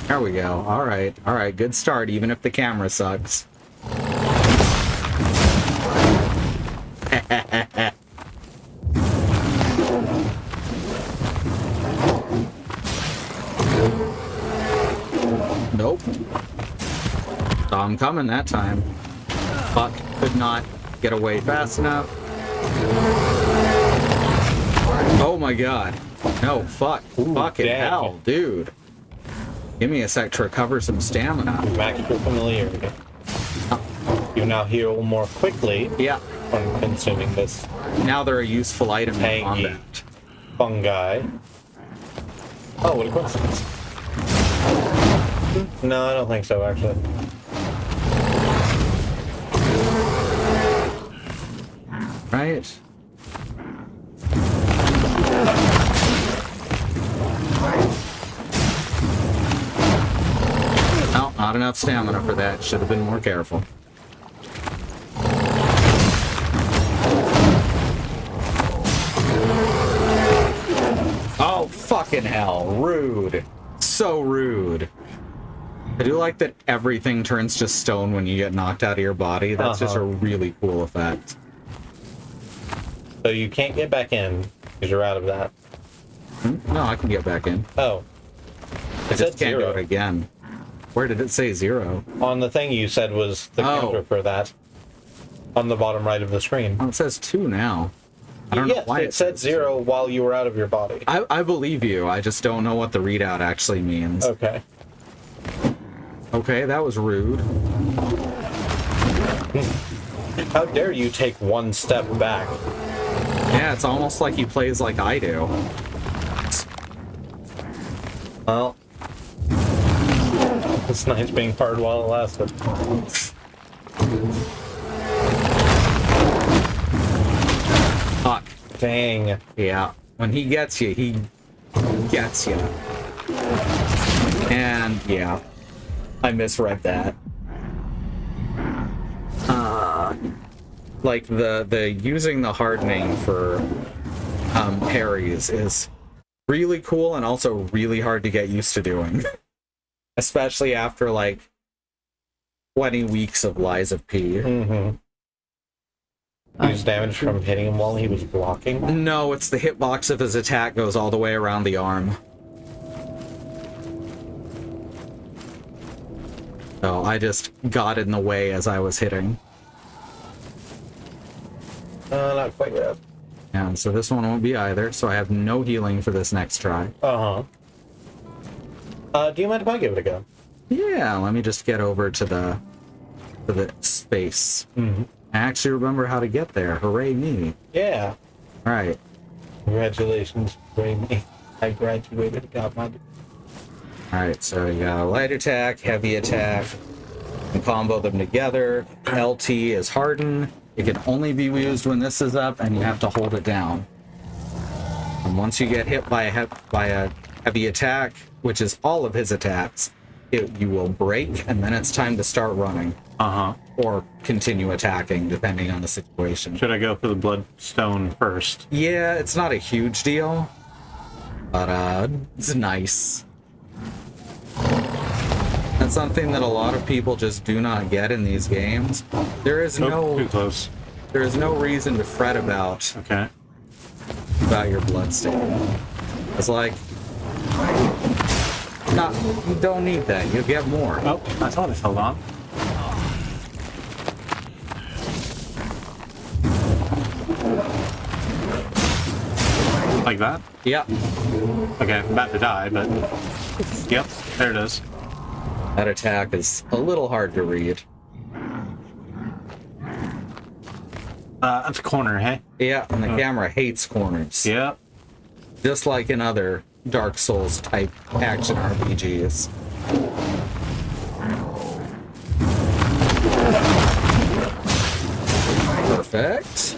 There we go. Alright, alright, good start, even if the camera sucks. Nope. Saw him coming that time. But could not get away fast enough. Oh my god. No, fuck. Ooh, Fucking dang. hell, dude. Give me a sec to recover some stamina. Max your familiarity. You now heal more quickly Yeah. from consuming this Now they're a useful item in tangy combat. fungi. Oh, what a coincidence. No, I don't think so, actually. Right? No, not enough stamina for that. Should have been more careful. Oh, fucking hell. Rude. So rude. I do like that everything turns to stone when you get knocked out of your body. That's just a really cool effect. So you can't get back in because you're out of that. No, I can get back in. Oh. I It just said can't do zero. it again. Where did it say 0? On the thing you said was the Oh. counter for that. On the bottom right of the screen. Oh, it says 2 now. I don't know Yes, why it said says 0 while you were out of your body. I believe you. I just don't know what the readout actually means. Okay. Okay, that was rude. How dare you take one step back? Yeah, it's almost like he plays like I do. Well, this night's being hard while it lasted. Fuck. Dang. Yeah. When he gets you, he gets you. And yeah, I misread that. Like the using the hardening for parries is really cool and also really hard to get used to doing. Especially after like 20 weeks of Lies of P. Mm-hmm. He was damaged from hitting him while he was blocking. No, it's the hitbox of his attack goes all the way around the arm. So I just got in the way as I was hitting. Not quite yet. And so this one won't be either, so I have no healing for this next try. Do you mind if I give it a go? Yeah, let me just get over to the space. Mm-hmm. I actually remember how to get there. Hooray me. Yeah. Alright. Congratulations, Remmi. I graduated, got my... Alright, so you got a light attack, heavy attack, and combo them together. LT is harden. It can only be used when this is up, and you have to hold it down. And once you get hit by a heavy attack, which is all of his attacks, you will break, and then it's time to start running. Or continue attacking, depending on the situation. Should I go for the bloodstone first? Yeah, it's not a huge deal, but it's nice. That's something that a lot of people just do not get in these games. There is Too close. there is no reason to fret about Okay. your bloodstain. It's like, you don't need that. You'll get more. Oh, I thought it held on. Like that? Yep. Okay, I'm about to die, but... Yep, there it is. That attack is a little hard to read. That's a corner, hey? Yeah, and the camera hates corners. Yep. Just like in other Dark Souls type action RPGs. Perfect.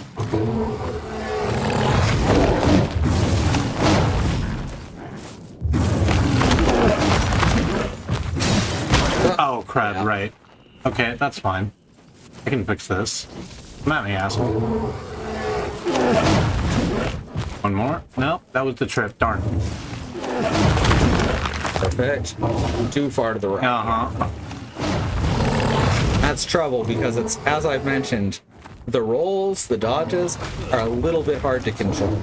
Oh, crap, right. Okay, that's fine. I can fix this. Come at me, asshole. One more? No, that was the trip. Darn. Perfect. Too far to the right. Uh-huh. That's trouble because it's, as I've mentioned, the rolls, the dodges are a little bit hard to control.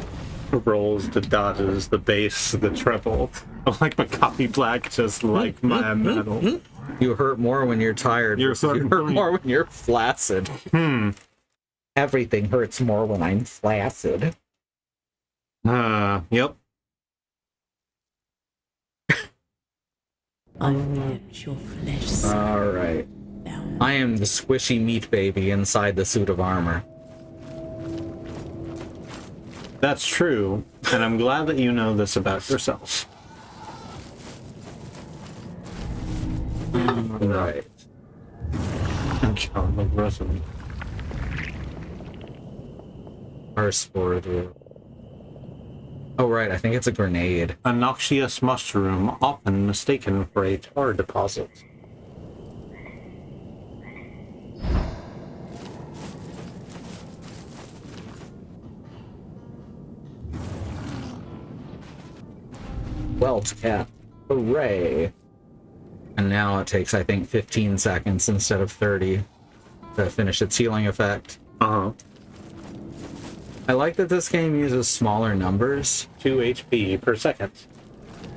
The rolls, the dodges, the bass, the treble. I'm like my copy black, just like my metal. You hurt more when you're tired. You're versus you hurt more when you're flaccid. Everything hurts more when I'm flaccid. Yep. I've kept your flesh All right. bound. I am the squishy meat baby inside the suit of armor. That's true, and I'm glad that you know this about yourself. Right. John McGruffin. Our spore through. Oh, right. I think it's a grenade. A noxious mushroom, often mistaken for a tar deposit. Welt cat. Hooray. And now it takes, I think, 15 seconds instead of 30 to finish its healing effect. Uh-huh. I like that this game uses smaller numbers. 2 HP per second.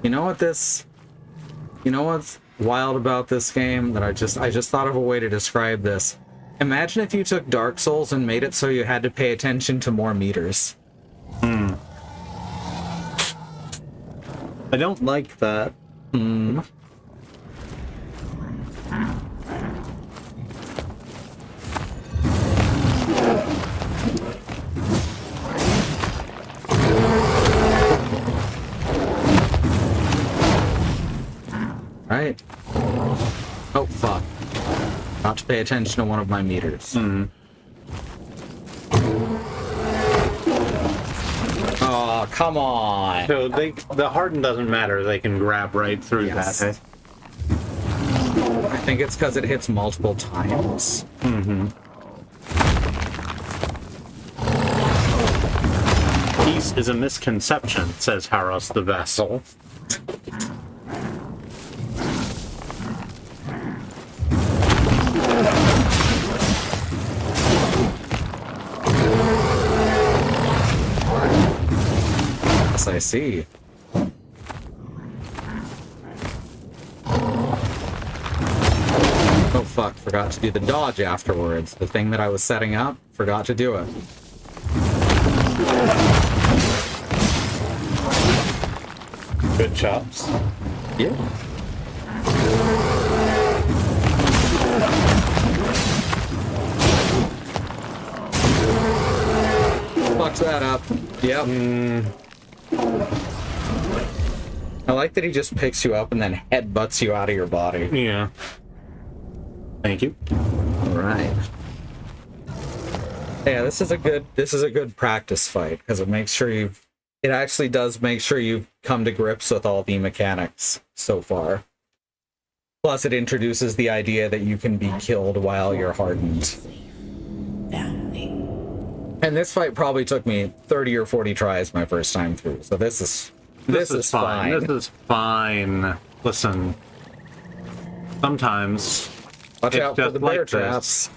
You know what's wild about this game that I just thought of a way to describe this. Imagine if you took Dark Souls and made it so you had to pay attention to more meters. I don't like that. Right? Oh, fuck. Not to pay attention to one of my meters. Oh, come on. So the harden doesn't matter. They can grab right through Yes. that. I think it's because it hits multiple times. Peace is a misconception, says Haros the Vassal. Yes, I see. Oh fuck, forgot to do the dodge afterwards. The thing that I was setting up, forgot to do it. Good chops. Yeah. Fucked that up. Yep. I like that he just picks you up and then headbutts you out of your body. Yeah. Thank you. Alright. Yeah, this is a good practice fight, because it actually does make sure you've come to grips with all the mechanics so far. Plus, it introduces the idea that you can be killed while you're hardened. Bounding. And this fight probably took me 30 or 40 tries my first time through, so this is fine. This is fine. Listen. Sometimes Watch it's out for just the like bear this. traps.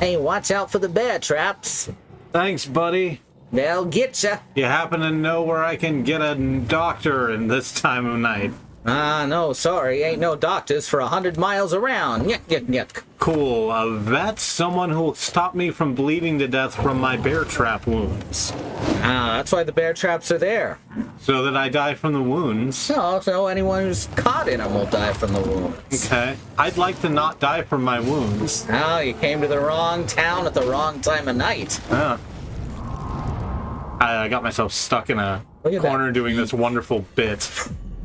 Hey, watch out for the bear traps. Thanks, buddy. They'll get ya. You happen to know where I can get a doctor in this time of night? No, sorry, ain't no doctors for 100 miles around. Yuck, yuck, yuck. Cool. That's someone who'll stop me from bleeding to death from my bear trap wounds. That's why the bear traps are there. So that I die from the wounds. So anyone who's caught in them will die from the wounds. Okay. I'd like to not die from my wounds. Oh, you came to the wrong town at the wrong time of night. Yeah. I got myself stuck in a Look at corner that. doing this wonderful bit.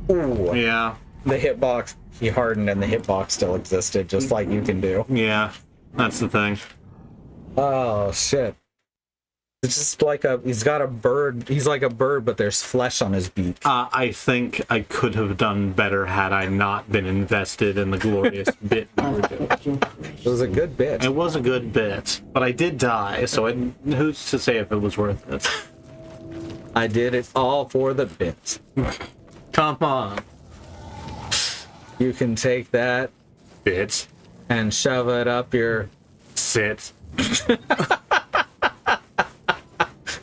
Ooh. Yeah. The hitbox, he hardened and the hitbox still existed, just like you can do. Yeah. That's the thing. Oh, shit. It's just like he's got a bird, he's like a bird, but there's flesh on his beak. I think I could have done better had I not been invested in the glorious bit we were doing. It was a good bit. It was a good bit, but I did die, so who's to say if it was worth it? I did it all for the bit. Come on. You can take that Bit. and shove it up your... Sit.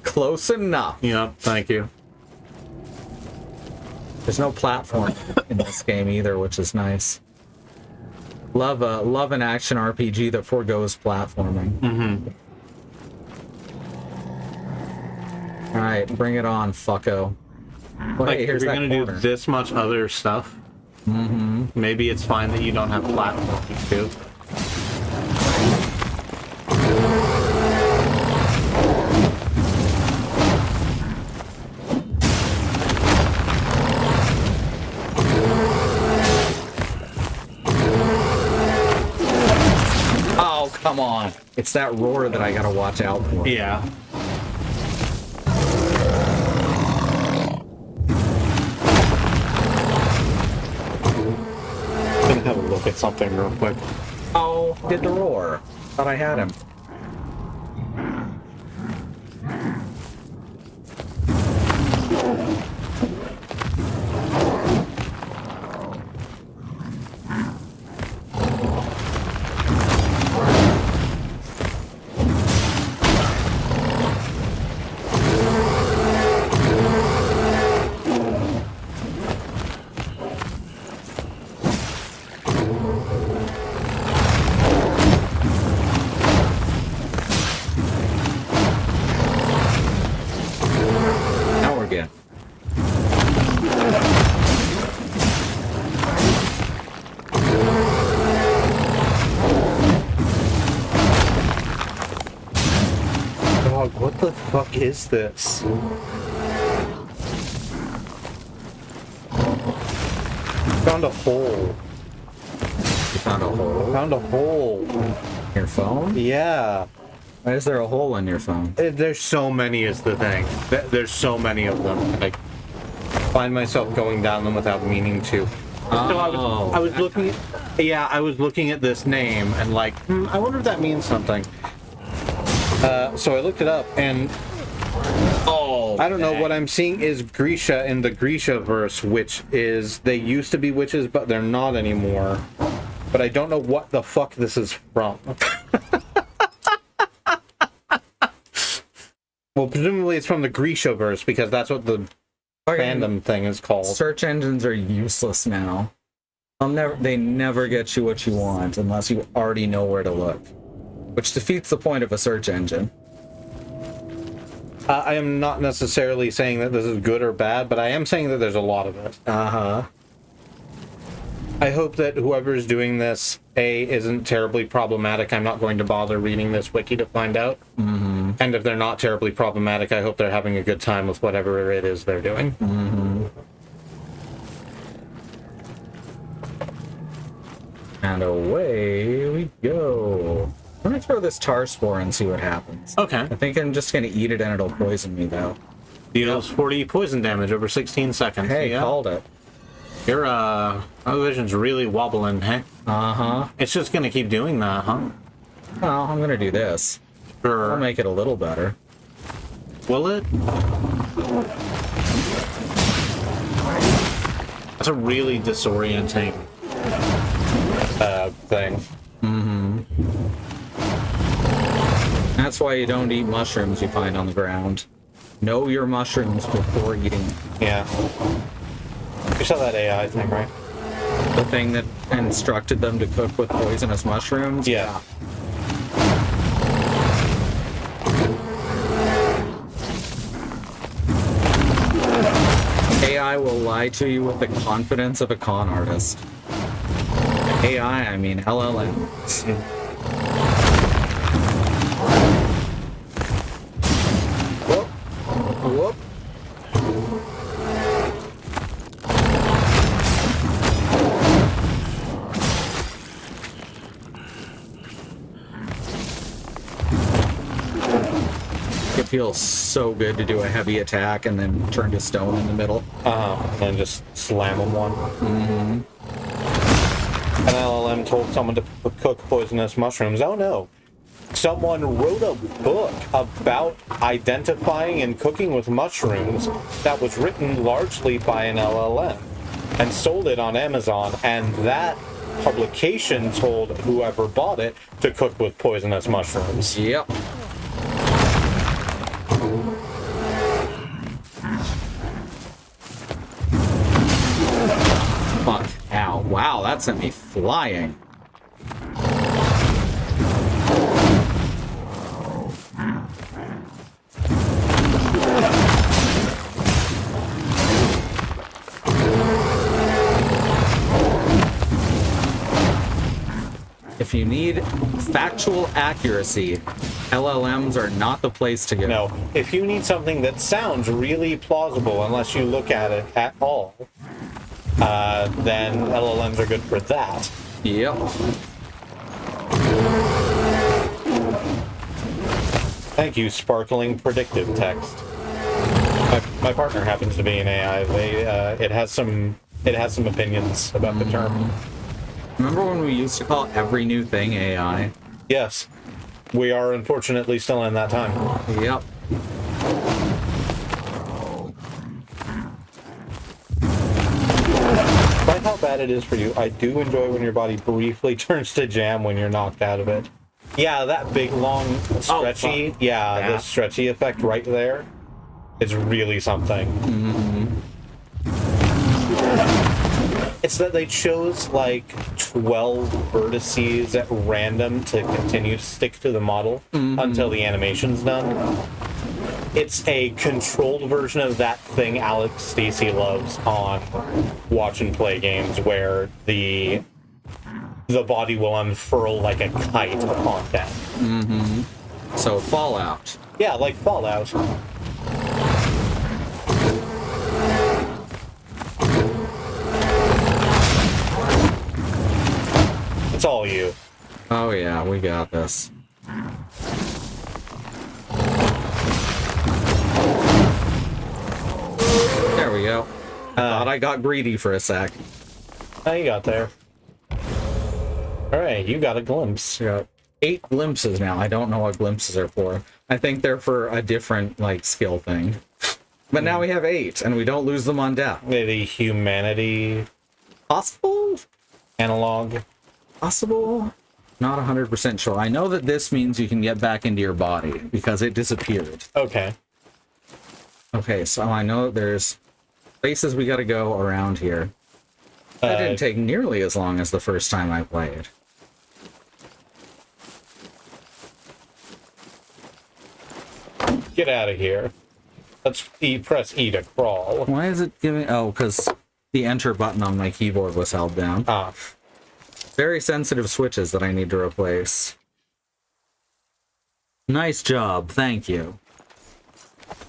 Close enough. Yep, thank you. There's no platform in this game either, which is nice. Love an action RPG that forgoes platforming. Mm-hmm. All right, bring it on, fucko. Well, Like, hey, if here's you're that gonna corner. do this much other stuff, maybe it's fine that you don't have platforming too. Oh, come on. It's that roar that I gotta watch out for. Yeah. Gonna have a look at something real quick. Oh, did the roar. Thought I had him. Now we're good. Dog, what the fuck is this? Found a hole. You found a hole Found a hole. in your phone? Yeah. Why is there a hole in your phone? There's so many is the thing. There's so many of them. I find myself going down them without meaning to. So I was looking at, yeah, I was looking at this name and like, I wonder if that means something. So I looked it up and Oh, I don't know, what I'm seeing is Grisha in the Grisha verse, which is they used to be witches, but they're not anymore. But I don't know what the fuck this is from. Well, presumably it's from the Grisha verse because that's what the fandom thing is called. Search engines are useless now. They never get you what you want unless you already know where to look, which defeats the point of a search engine. I am not necessarily saying that this is good or bad, but I am saying that there's a lot of it. Uh-huh. I hope that whoever is doing this, A, isn't terribly problematic. I'm not going to bother reading this wiki to find out. Mm-hmm. And if they're not terribly problematic, I hope they're having a good time with whatever it is they're doing. Mm-hmm. And away we go. I'm gonna throw this tar spore and see what happens. Okay. I think I'm just gonna eat it and it'll poison me though. Deals 40 poison damage over 16 seconds. Hey, yeah. called it. Your vision's really wobbling, hey? Uh-huh. It's just gonna keep doing that, huh? Well, I'm gonna do this. Sure. I'll make it a little better. Will it? That's a really disorienting thing. Mm-hmm. That's why you don't eat mushrooms you find on the ground. Know your mushrooms before eating them. Yeah. You saw that AI thing, right? The thing that instructed them to cook with poisonous mushrooms? Yeah. AI will lie to you with the confidence of a con artist. AI, I mean LLMs. Whoop. Whoop. It feels so good to do a heavy attack and then turn to stone in the middle. And just slam them one. Mm-hmm. An LLM told someone to cook poisonous mushrooms. Oh no. Someone wrote a book about identifying and cooking with mushrooms that was written largely by an LLM and sold it on Amazon, and that publication told whoever bought it to cook with poisonous mushrooms. Yep. Fuck. Ow. Wow, that sent me flying. If you need factual accuracy, LLMs are not the place to go. No, if you need something that sounds really plausible, unless you look at it at all, then LLMs are good for that. Yep. Thank you, sparkling predictive text. My partner happens to be an AI. It has some opinions about the term. Remember when we used to call every new thing AI? Yes, we are unfortunately still in that time. Yep. Despite how bad it is for you, I do enjoy when your body briefly turns to jam when you're knocked out of it. Yeah, that big, long, stretchy, the stretchy effect right there is really something. Mm-hmm. It's that they chose like 12 vertices at random to continue to stick to the model until the animation's done. It's a controlled version of that thing Alex Stacey loves on watch and play games, where the body will unfurl like a kite upon death. Mm-hmm. So Fallout. Yeah, like Fallout. It's all you. Oh yeah, we got this. There we go. I thought I got greedy for a sec. Oh, you got there. Alright, you got a glimpse. Got 8 glimpses now. I don't know what glimpses are for. I think they're for a different, like, skill thing. But now we have 8, and we don't lose them on death. Maybe humanity Possible? analog. Possible? Not 100% sure. I know that this means you can get back into your body, because it disappeared. Okay. Okay, so I know there's places we gotta go around here. That didn't take nearly as long as the first time I played. Get out of here. Let's press E to crawl. Why is it giving... Oh, because the enter button on my keyboard was held down. Ah. Very sensitive switches that I need to replace. Nice job, thank you.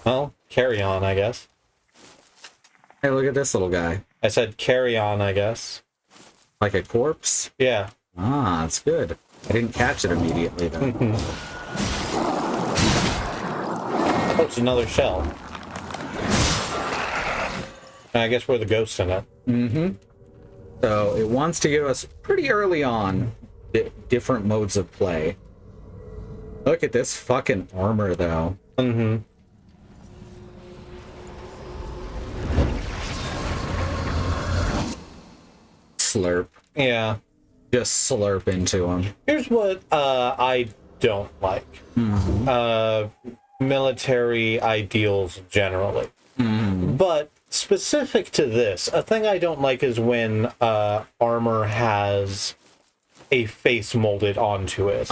Well, carry on, I guess. Hey, look at this little guy. I said carry on, I guess. Like a corpse? Yeah. Ah, that's good. I didn't catch it immediately, though. Oh, it's another shell. And I guess we're the ghosts in it. Mm-hmm. So it wants to give us pretty early on different modes of play. Look at this fucking armor, though. Mm-hmm. Slurp. Yeah. Just slurp into him. Here's what I don't like. Mm-hmm. Military ideals generally. Mm-hmm. But specific to this, a thing I don't like is when armor has a face molded onto it.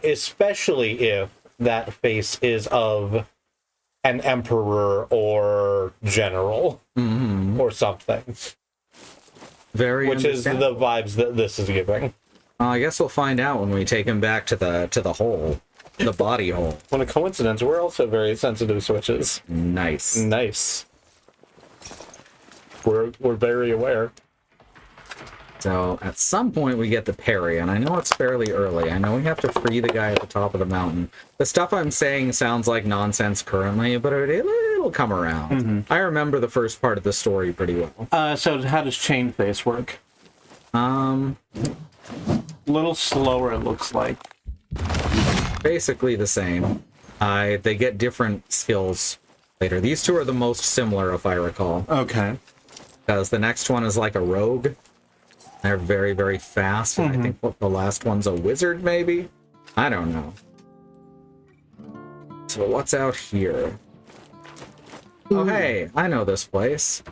Especially if that face is of an emperor or general or something. Which is the vibes that this is giving. I guess we'll find out when we take him back to the hole, the body hole. What a coincidence! We're also very sensitive switches. Nice. Nice. We're very aware. So at some point we get the parry, and I know it's fairly early. I know we have to free the guy at the top of the mountain. The stuff I'm saying sounds like nonsense currently, but it'll come around. I remember the first part of the story pretty well. So how does chain face work? A little slower, it looks like. Basically the same. They get different skills later. These two are the most similar, if I recall. Okay. Because the next one is like a rogue. They're very, very fast. And I think the last one's a wizard, maybe? I don't know. So what's out here? Oh, hey, I know this place.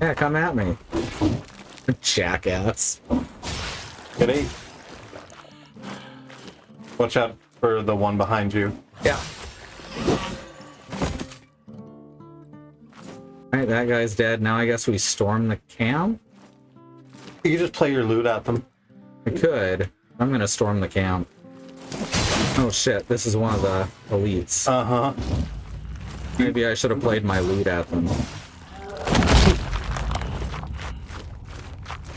Yeah, come at me. Jackass. Good eight. Watch out for the one behind you. Yeah. Alright, that guy's dead. Now I guess we storm the camp? You can just play your loot at them. I could. I'm gonna storm the camp. Oh shit, this is one of the elites. Uh-huh. Maybe I should have played my loot at them.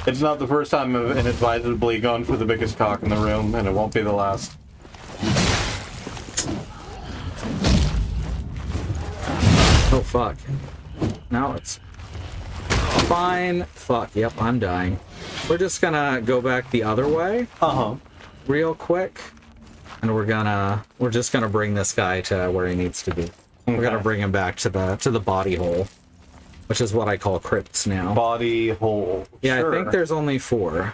It's not the first time I've inadvisably gone for the biggest cock in the room, and it won't be the last. Oh fuck. Now it's fine. Fuck, yep, I'm dying. We're just gonna go back the other way real quick. And we're just gonna bring this guy to where he needs to be. Okay. We're gonna bring him back to the body hole. Which is what I call crypts now. Body hole. Yeah, sure. I think there's only 4.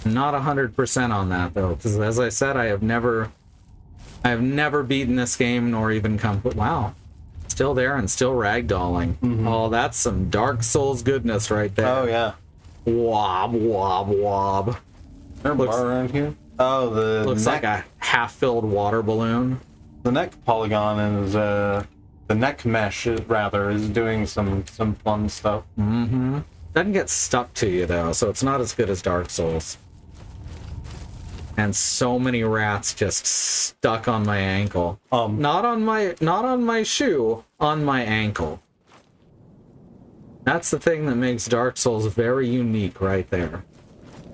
Not 100% on that though, because as I said, I have never beaten this game nor even come. Wow, still there and still ragdolling. Oh, that's some Dark Souls goodness right there. Oh yeah. Wob wob wob. Is there a bar around here? Oh, the looks neck, like a half-filled water balloon. The neck polygon is the neck mesh rather is doing some fun stuff. Doesn't get stuck to you though, so it's not as good as Dark Souls. And so many rats just stuck on my ankle. Not on my shoe, on my ankle. That's the thing that makes Dark Souls very unique right there.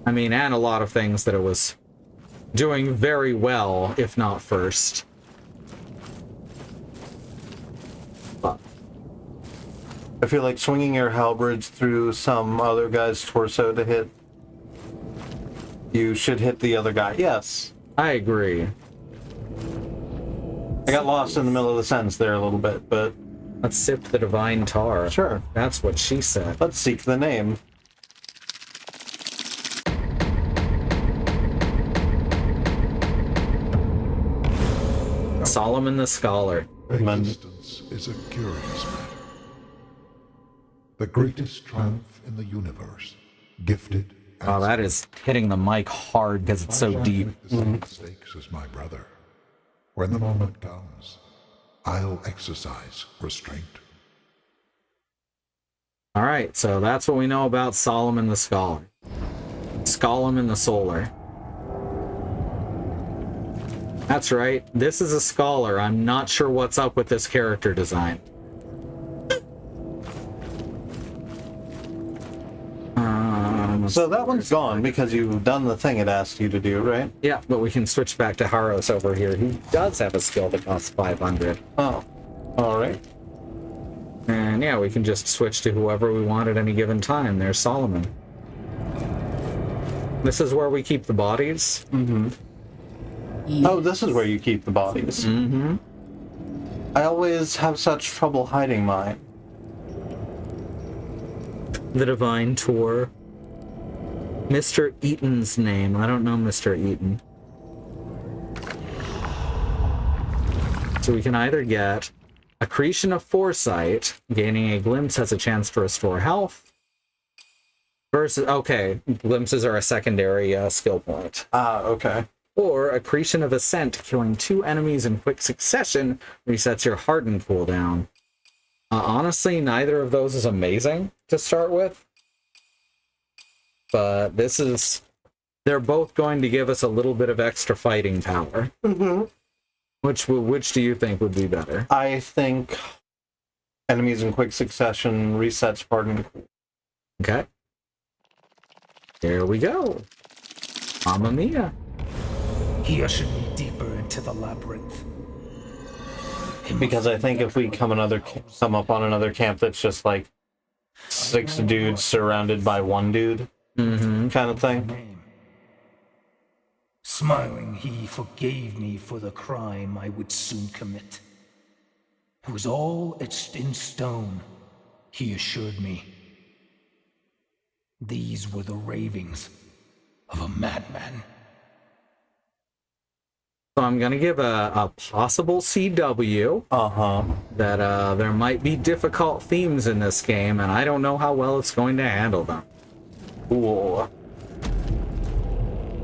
I mean, and a lot of things that it was doing very well, if not first. But I feel like swinging your halberds through some other guy's torso to hit. You should hit the other guy. Yes. I agree. I got lost in the middle of the sentence there a little bit, but... Let's sip the divine tar. Sure. That's what she said. Let's seek the name. Solomon the Scholar. Existence is a curious matter. The greatest triumph in the universe, gifted. Oh, that is hitting the mic hard because it's so deep. The same stakes as my brother. When the moment comes, I'll exercise restraint. All right, so that's what we know about Solomon the Scholar. Solomon the Solar. That's right. This is a scholar. I'm not sure what's up with this character design. So that one's gone because you've done the thing it asked you to do, right? Yeah, but we can switch back to Haros over here. He does have a skill that costs 500. Oh, all right. And yeah, we can just switch to whoever we want at any given time. There's Solomon. This is where we keep the bodies. Yes. Oh, this is where you keep the bodies. I always have such trouble hiding mine. The Divine Tour. Mr. Eaton's name. I don't know Mr. Eaton. So we can either get Accretion of Foresight. Gaining a glimpse has a chance to restore health. Versus, okay, glimpses are a secondary skill point. Okay. Or Accretion of Ascent. Killing 2 enemies in quick succession resets your harden cooldown. Honestly, neither of those is amazing to start with. But this is... They're both going to give us a little bit of extra fighting power. Mm-hmm. Which do you think would be better? I think enemies in quick succession resets harden. Okay. Here we go. Mamma mia. He ushered me deeper into the labyrinth. Because I think if we come up on another camp that's just like 6 dudes surrounded by 1 dude, kind of thing. Smiling, he forgave me for the crime I would soon commit. It was all etched in stone, he assured me. These were the ravings of a madman. So I'm going to give a possible CW. That there might be difficult themes in this game, and I don't know how well it's going to handle them. Cool.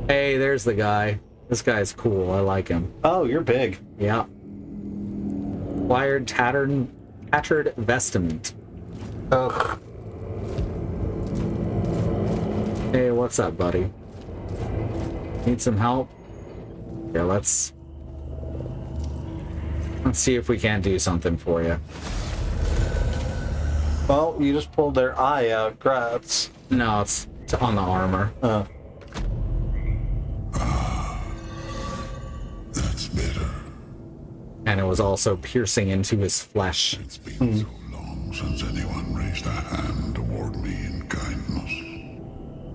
Hey, there's the guy. This guy's cool. I like him. Oh, you're big. Yeah. Acquired tattered vestment. Ugh. Hey, what's up, buddy? Need some help? Yeah, let's see if we can't do something for you. Well, you just pulled their eye out. Grats. No, it's on the armor. That's better. And it was also piercing into his flesh. It's been so long since anyone raised a hand toward me in kindness.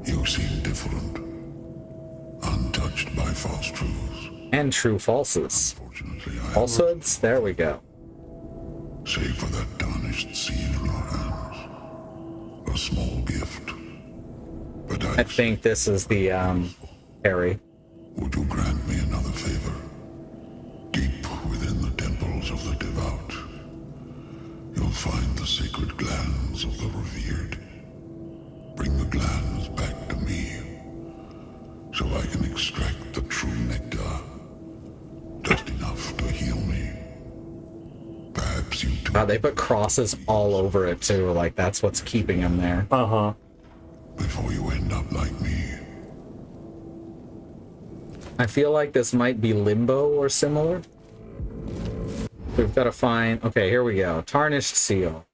You seem different, untouched by false truths. And true falses. Fortunately, Falsehoods? There we go. save for that tarnished seal in your hands. A small gift. But I think this is the, Harry. Would you grant me another favor? Deep within the temples of the devout, you'll find the sacred glands of the revered. Bring the glands back to me, so I can extract the true nectar. Just enough to heal me. Perhaps you too. Wow, they put crosses all over it too, like that's what's keeping him there. Before you end up like me. I feel like this might be Limbo or similar. We've got to find... Okay, here we go. Tarnished Seal.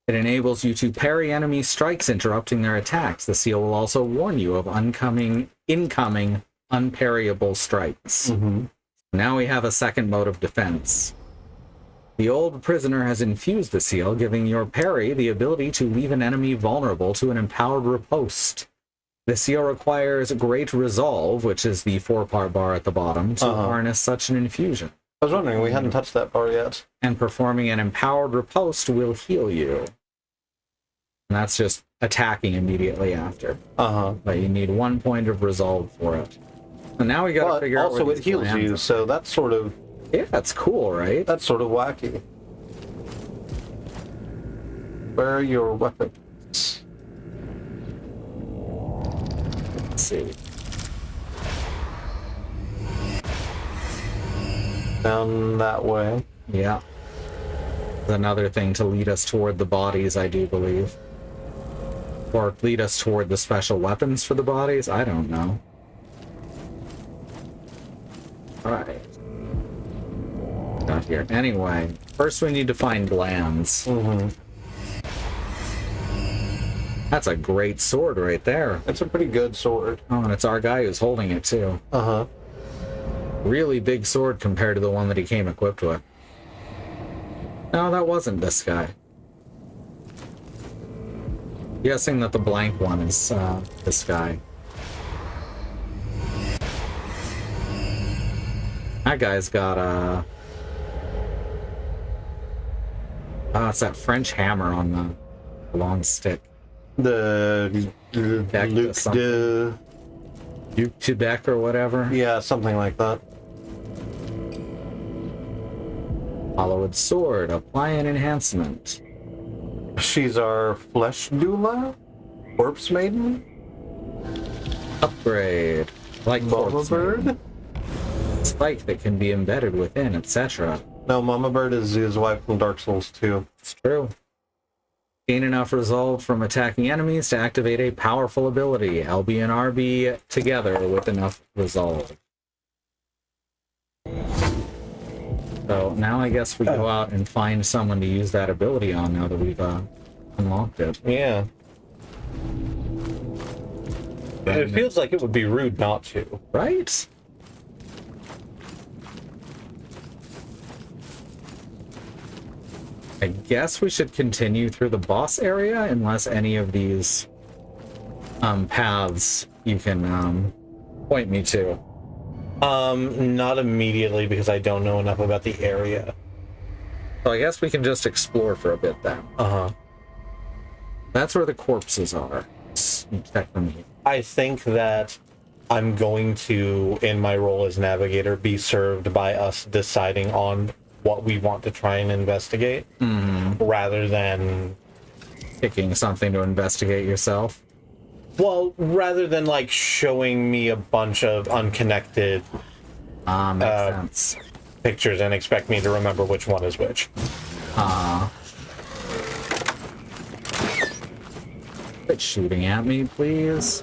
It enables you to parry enemy strikes, interrupting their attacks. The seal will also warn you of incoming unparryable strikes. Now we have a second mode of defense. The old prisoner has infused the seal, giving your parry the ability to leave an enemy vulnerable to an empowered riposte. The seal requires great resolve, which is the 4-part bar at the bottom, to harness such an infusion. I was wondering, we hadn't touched that bar yet. And performing an empowered riposte will heal you. And that's just attacking immediately after. But you need 1 point of resolve for it. And now we gotta figure out also where it these heals glands you, are. so that's sort of... Yeah, that's cool, right? That's sort of wacky. Where are your weapons? Let's see. Down that way. Yeah. Another thing to lead us toward the bodies, I do believe. Or lead us toward the special weapons for the bodies? I don't know. Alright. Got here. Anyway, first we need to find glands. That's a great sword right there. It's a pretty good sword. Oh, and it's our guy who's holding it too. Really big sword compared to the one that he came equipped with. No, that wasn't this guy. Guessing that the blank one is this guy. That guy's got a... it's that French hammer on the long stick. The Back to Luke something. de... Duke Tibek or whatever. Yeah, something like that. Hollowed sword. Apply an enhancement. She's our flesh doula? Corpse maiden? Upgrade. Like Mama corpse bird? maiden. Spike that can be embedded within, etc. No, Mama Bird is his wife from Dark Souls 2. It's true. Gain enough resolve from attacking enemies to activate a powerful ability. LB and RB together with enough resolve. So now I guess we go out and find someone to use that ability on now that we've unlocked it. Yeah. It feels like it would be rude not to. Right? I guess we should continue through the boss area unless any of these paths you can point me to. Not immediately because I don't know enough about the area. So I guess we can just explore for a bit then. Uh-huh. That's where the corpses are. Check them here. I think that I'm going to, in my role as navigator, be served by us deciding on what we want to try and investigate, rather than Picking something to investigate yourself. well, rather than like showing me a bunch of unconnected Makes sense. pictures and expect me to remember which one is which. Quit shooting at me, please.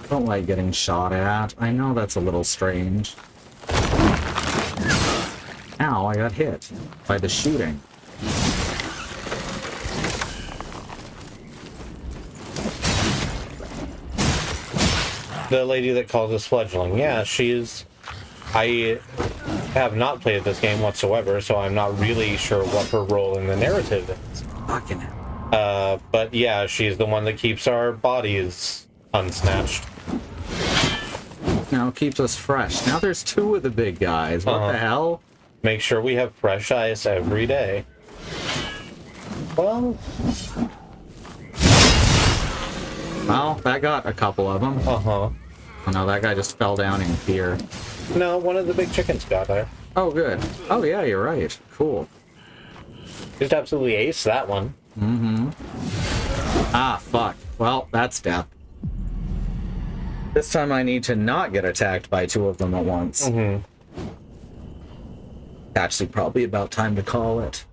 Don't like getting shot at. I know that's a little strange. Ow, I got hit by the shooting. The lady that calls us fledgling, yeah, she's... I have not played this game whatsoever, so I'm not really sure what her role in the narrative is. Fucking hell. But yeah, she's the one that keeps our bodies unsnatched. Now it keeps us fresh. Now there's two of the big guys. What the hell? Make sure we have fresh ice every day. Well, Well, that got a couple of them. uh-huh. Oh no, that guy just fell down in fear. No, one of the big chickens got there. Oh, good. Oh, yeah, you're right. Cool. Just absolutely aced that one. Ah, fuck. Well, that's death. This time I need to not get attacked by two of them at once. Actually, probably about time to call it.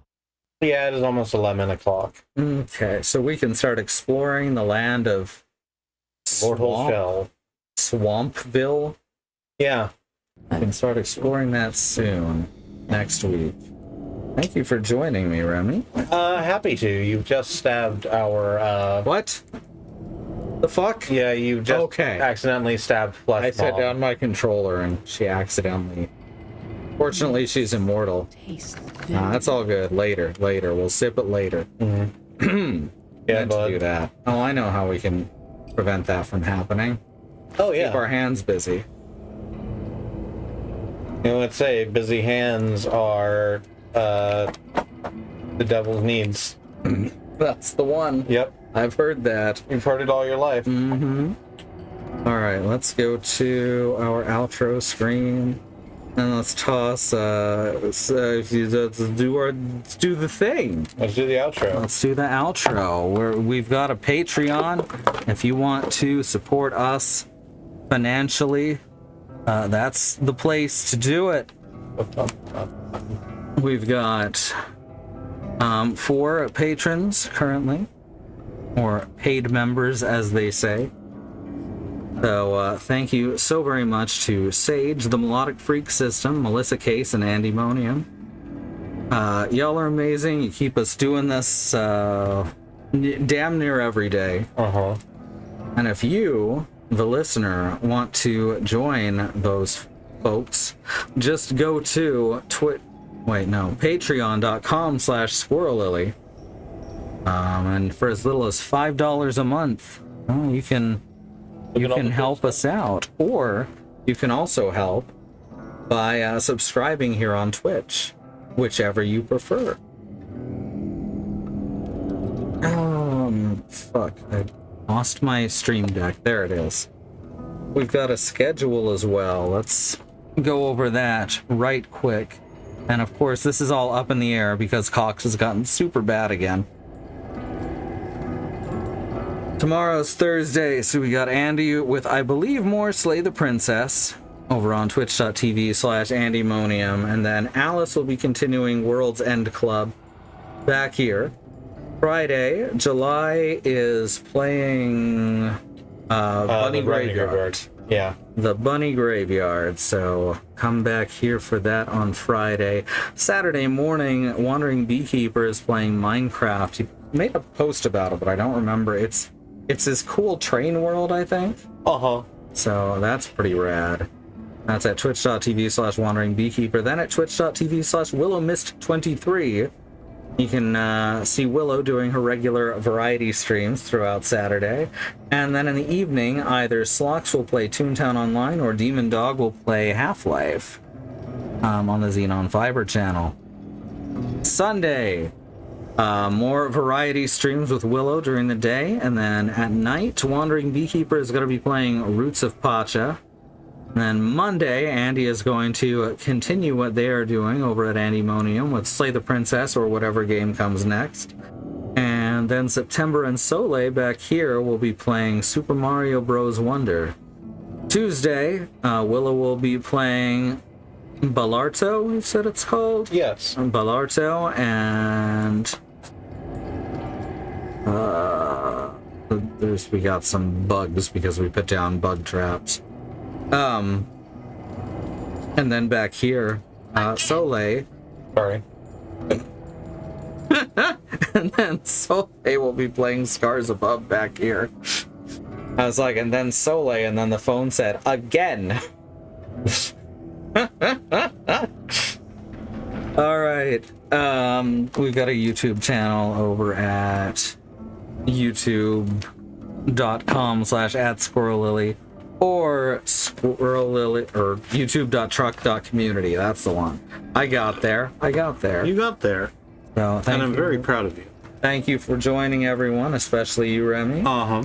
Yeah, it is almost 11 o'clock. Okay, so we can start exploring the land of Mortal Shell. Swampville. Yeah. We can start exploring that soon, next week. Thank you for joining me, Remy. Happy to. You've just stabbed our, What? The fuck? Yeah, you just Okay. accidentally stabbed Flesh I set Mom. down my controller and she accidentally... Fortunately, she's immortal. Taste That's all good. Later. We'll sip it later. Yeah, Meant to bud. do that. Oh, I know how we can prevent that from happening. Oh, Keep our yeah. hands busy. You know, let's say busy hands are, the devil's needs. That's the one. Yep. I've heard that. You've heard it all your life. All right, let's go to our outro screen. And let's toss, let's do the thing. Let's do the outro. Let's do the outro. We've got a Patreon. If you want to support us financially, that's the place to do it. We've got 4 patrons currently, or paid members as they say. So thank you so very much to Sage, the Melodic Freak System, Melissa Case, and Andy Monium. Y'all are amazing. You keep us doing this damn near every day. Uh-huh. And if you, the listener, want to join those folks, just go to patreon.com/squirrellily. And for as little as $5 a month, you can help us out. Or you can also help by subscribing here on Twitch, whichever you prefer. Fuck, I lost my stream deck. There it is. We've got a schedule as well. Let's go over that right quick. And of course, this is all up in the air because Cox has gotten super bad again. Tomorrow's Thursday, so we got Andy with, I believe, more Slay the Princess over on twitch.tv/AndyMonium, and then Alice will be continuing World's End Club back here. Friday, July is playing Bunny Graveyard. Yeah. The Bunny Graveyard, so come back here for that on Friday. Saturday morning, Wandering Beekeeper is playing Minecraft. He made a post about it, but I don't remember. It's his cool train world, I think. Uh-huh. So that's pretty rad. That's at twitch.tv/Wandering Beekeeper. Then at twitch.tv/WillowMist23. You can see Willow doing her regular variety streams throughout Saturday. And then in the evening, either Slox will play Toontown Online or Demon Dog will play Half-Life on the Xenon Fiber channel. Sunday, more variety streams with Willow during the day. And then at night, Wandering Beekeeper is going to be playing Roots of Pacha. And then Monday, Andy is going to continue what they are doing over at Andymonium with Slay the Princess or whatever game comes next. And then September and Soleil back here will be playing Super Mario Bros. Wonder. Tuesday, Willow will be playing Ballarto, you said it's called? Yes. Ballarto, and we got some bugs because we put down bug traps. And then back here, Soleil. Sorry. And then Soleil will be playing Scars Above back here. I was like, and then Soleil, and then the phone said, again. Alright. We've got a YouTube channel over at youtube.com/@SquirrelLily. Or SquirrelLily, or youtube.truck.community. That's the one. I got there. You got there. So, And I'm very proud of you. Thank you for joining, everyone, especially you, Remmi. Uh-huh.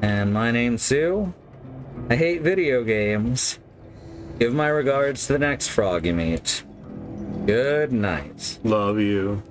And my name's Sue. I hate video games. Give my regards to the next frog you meet. Good night. Love you.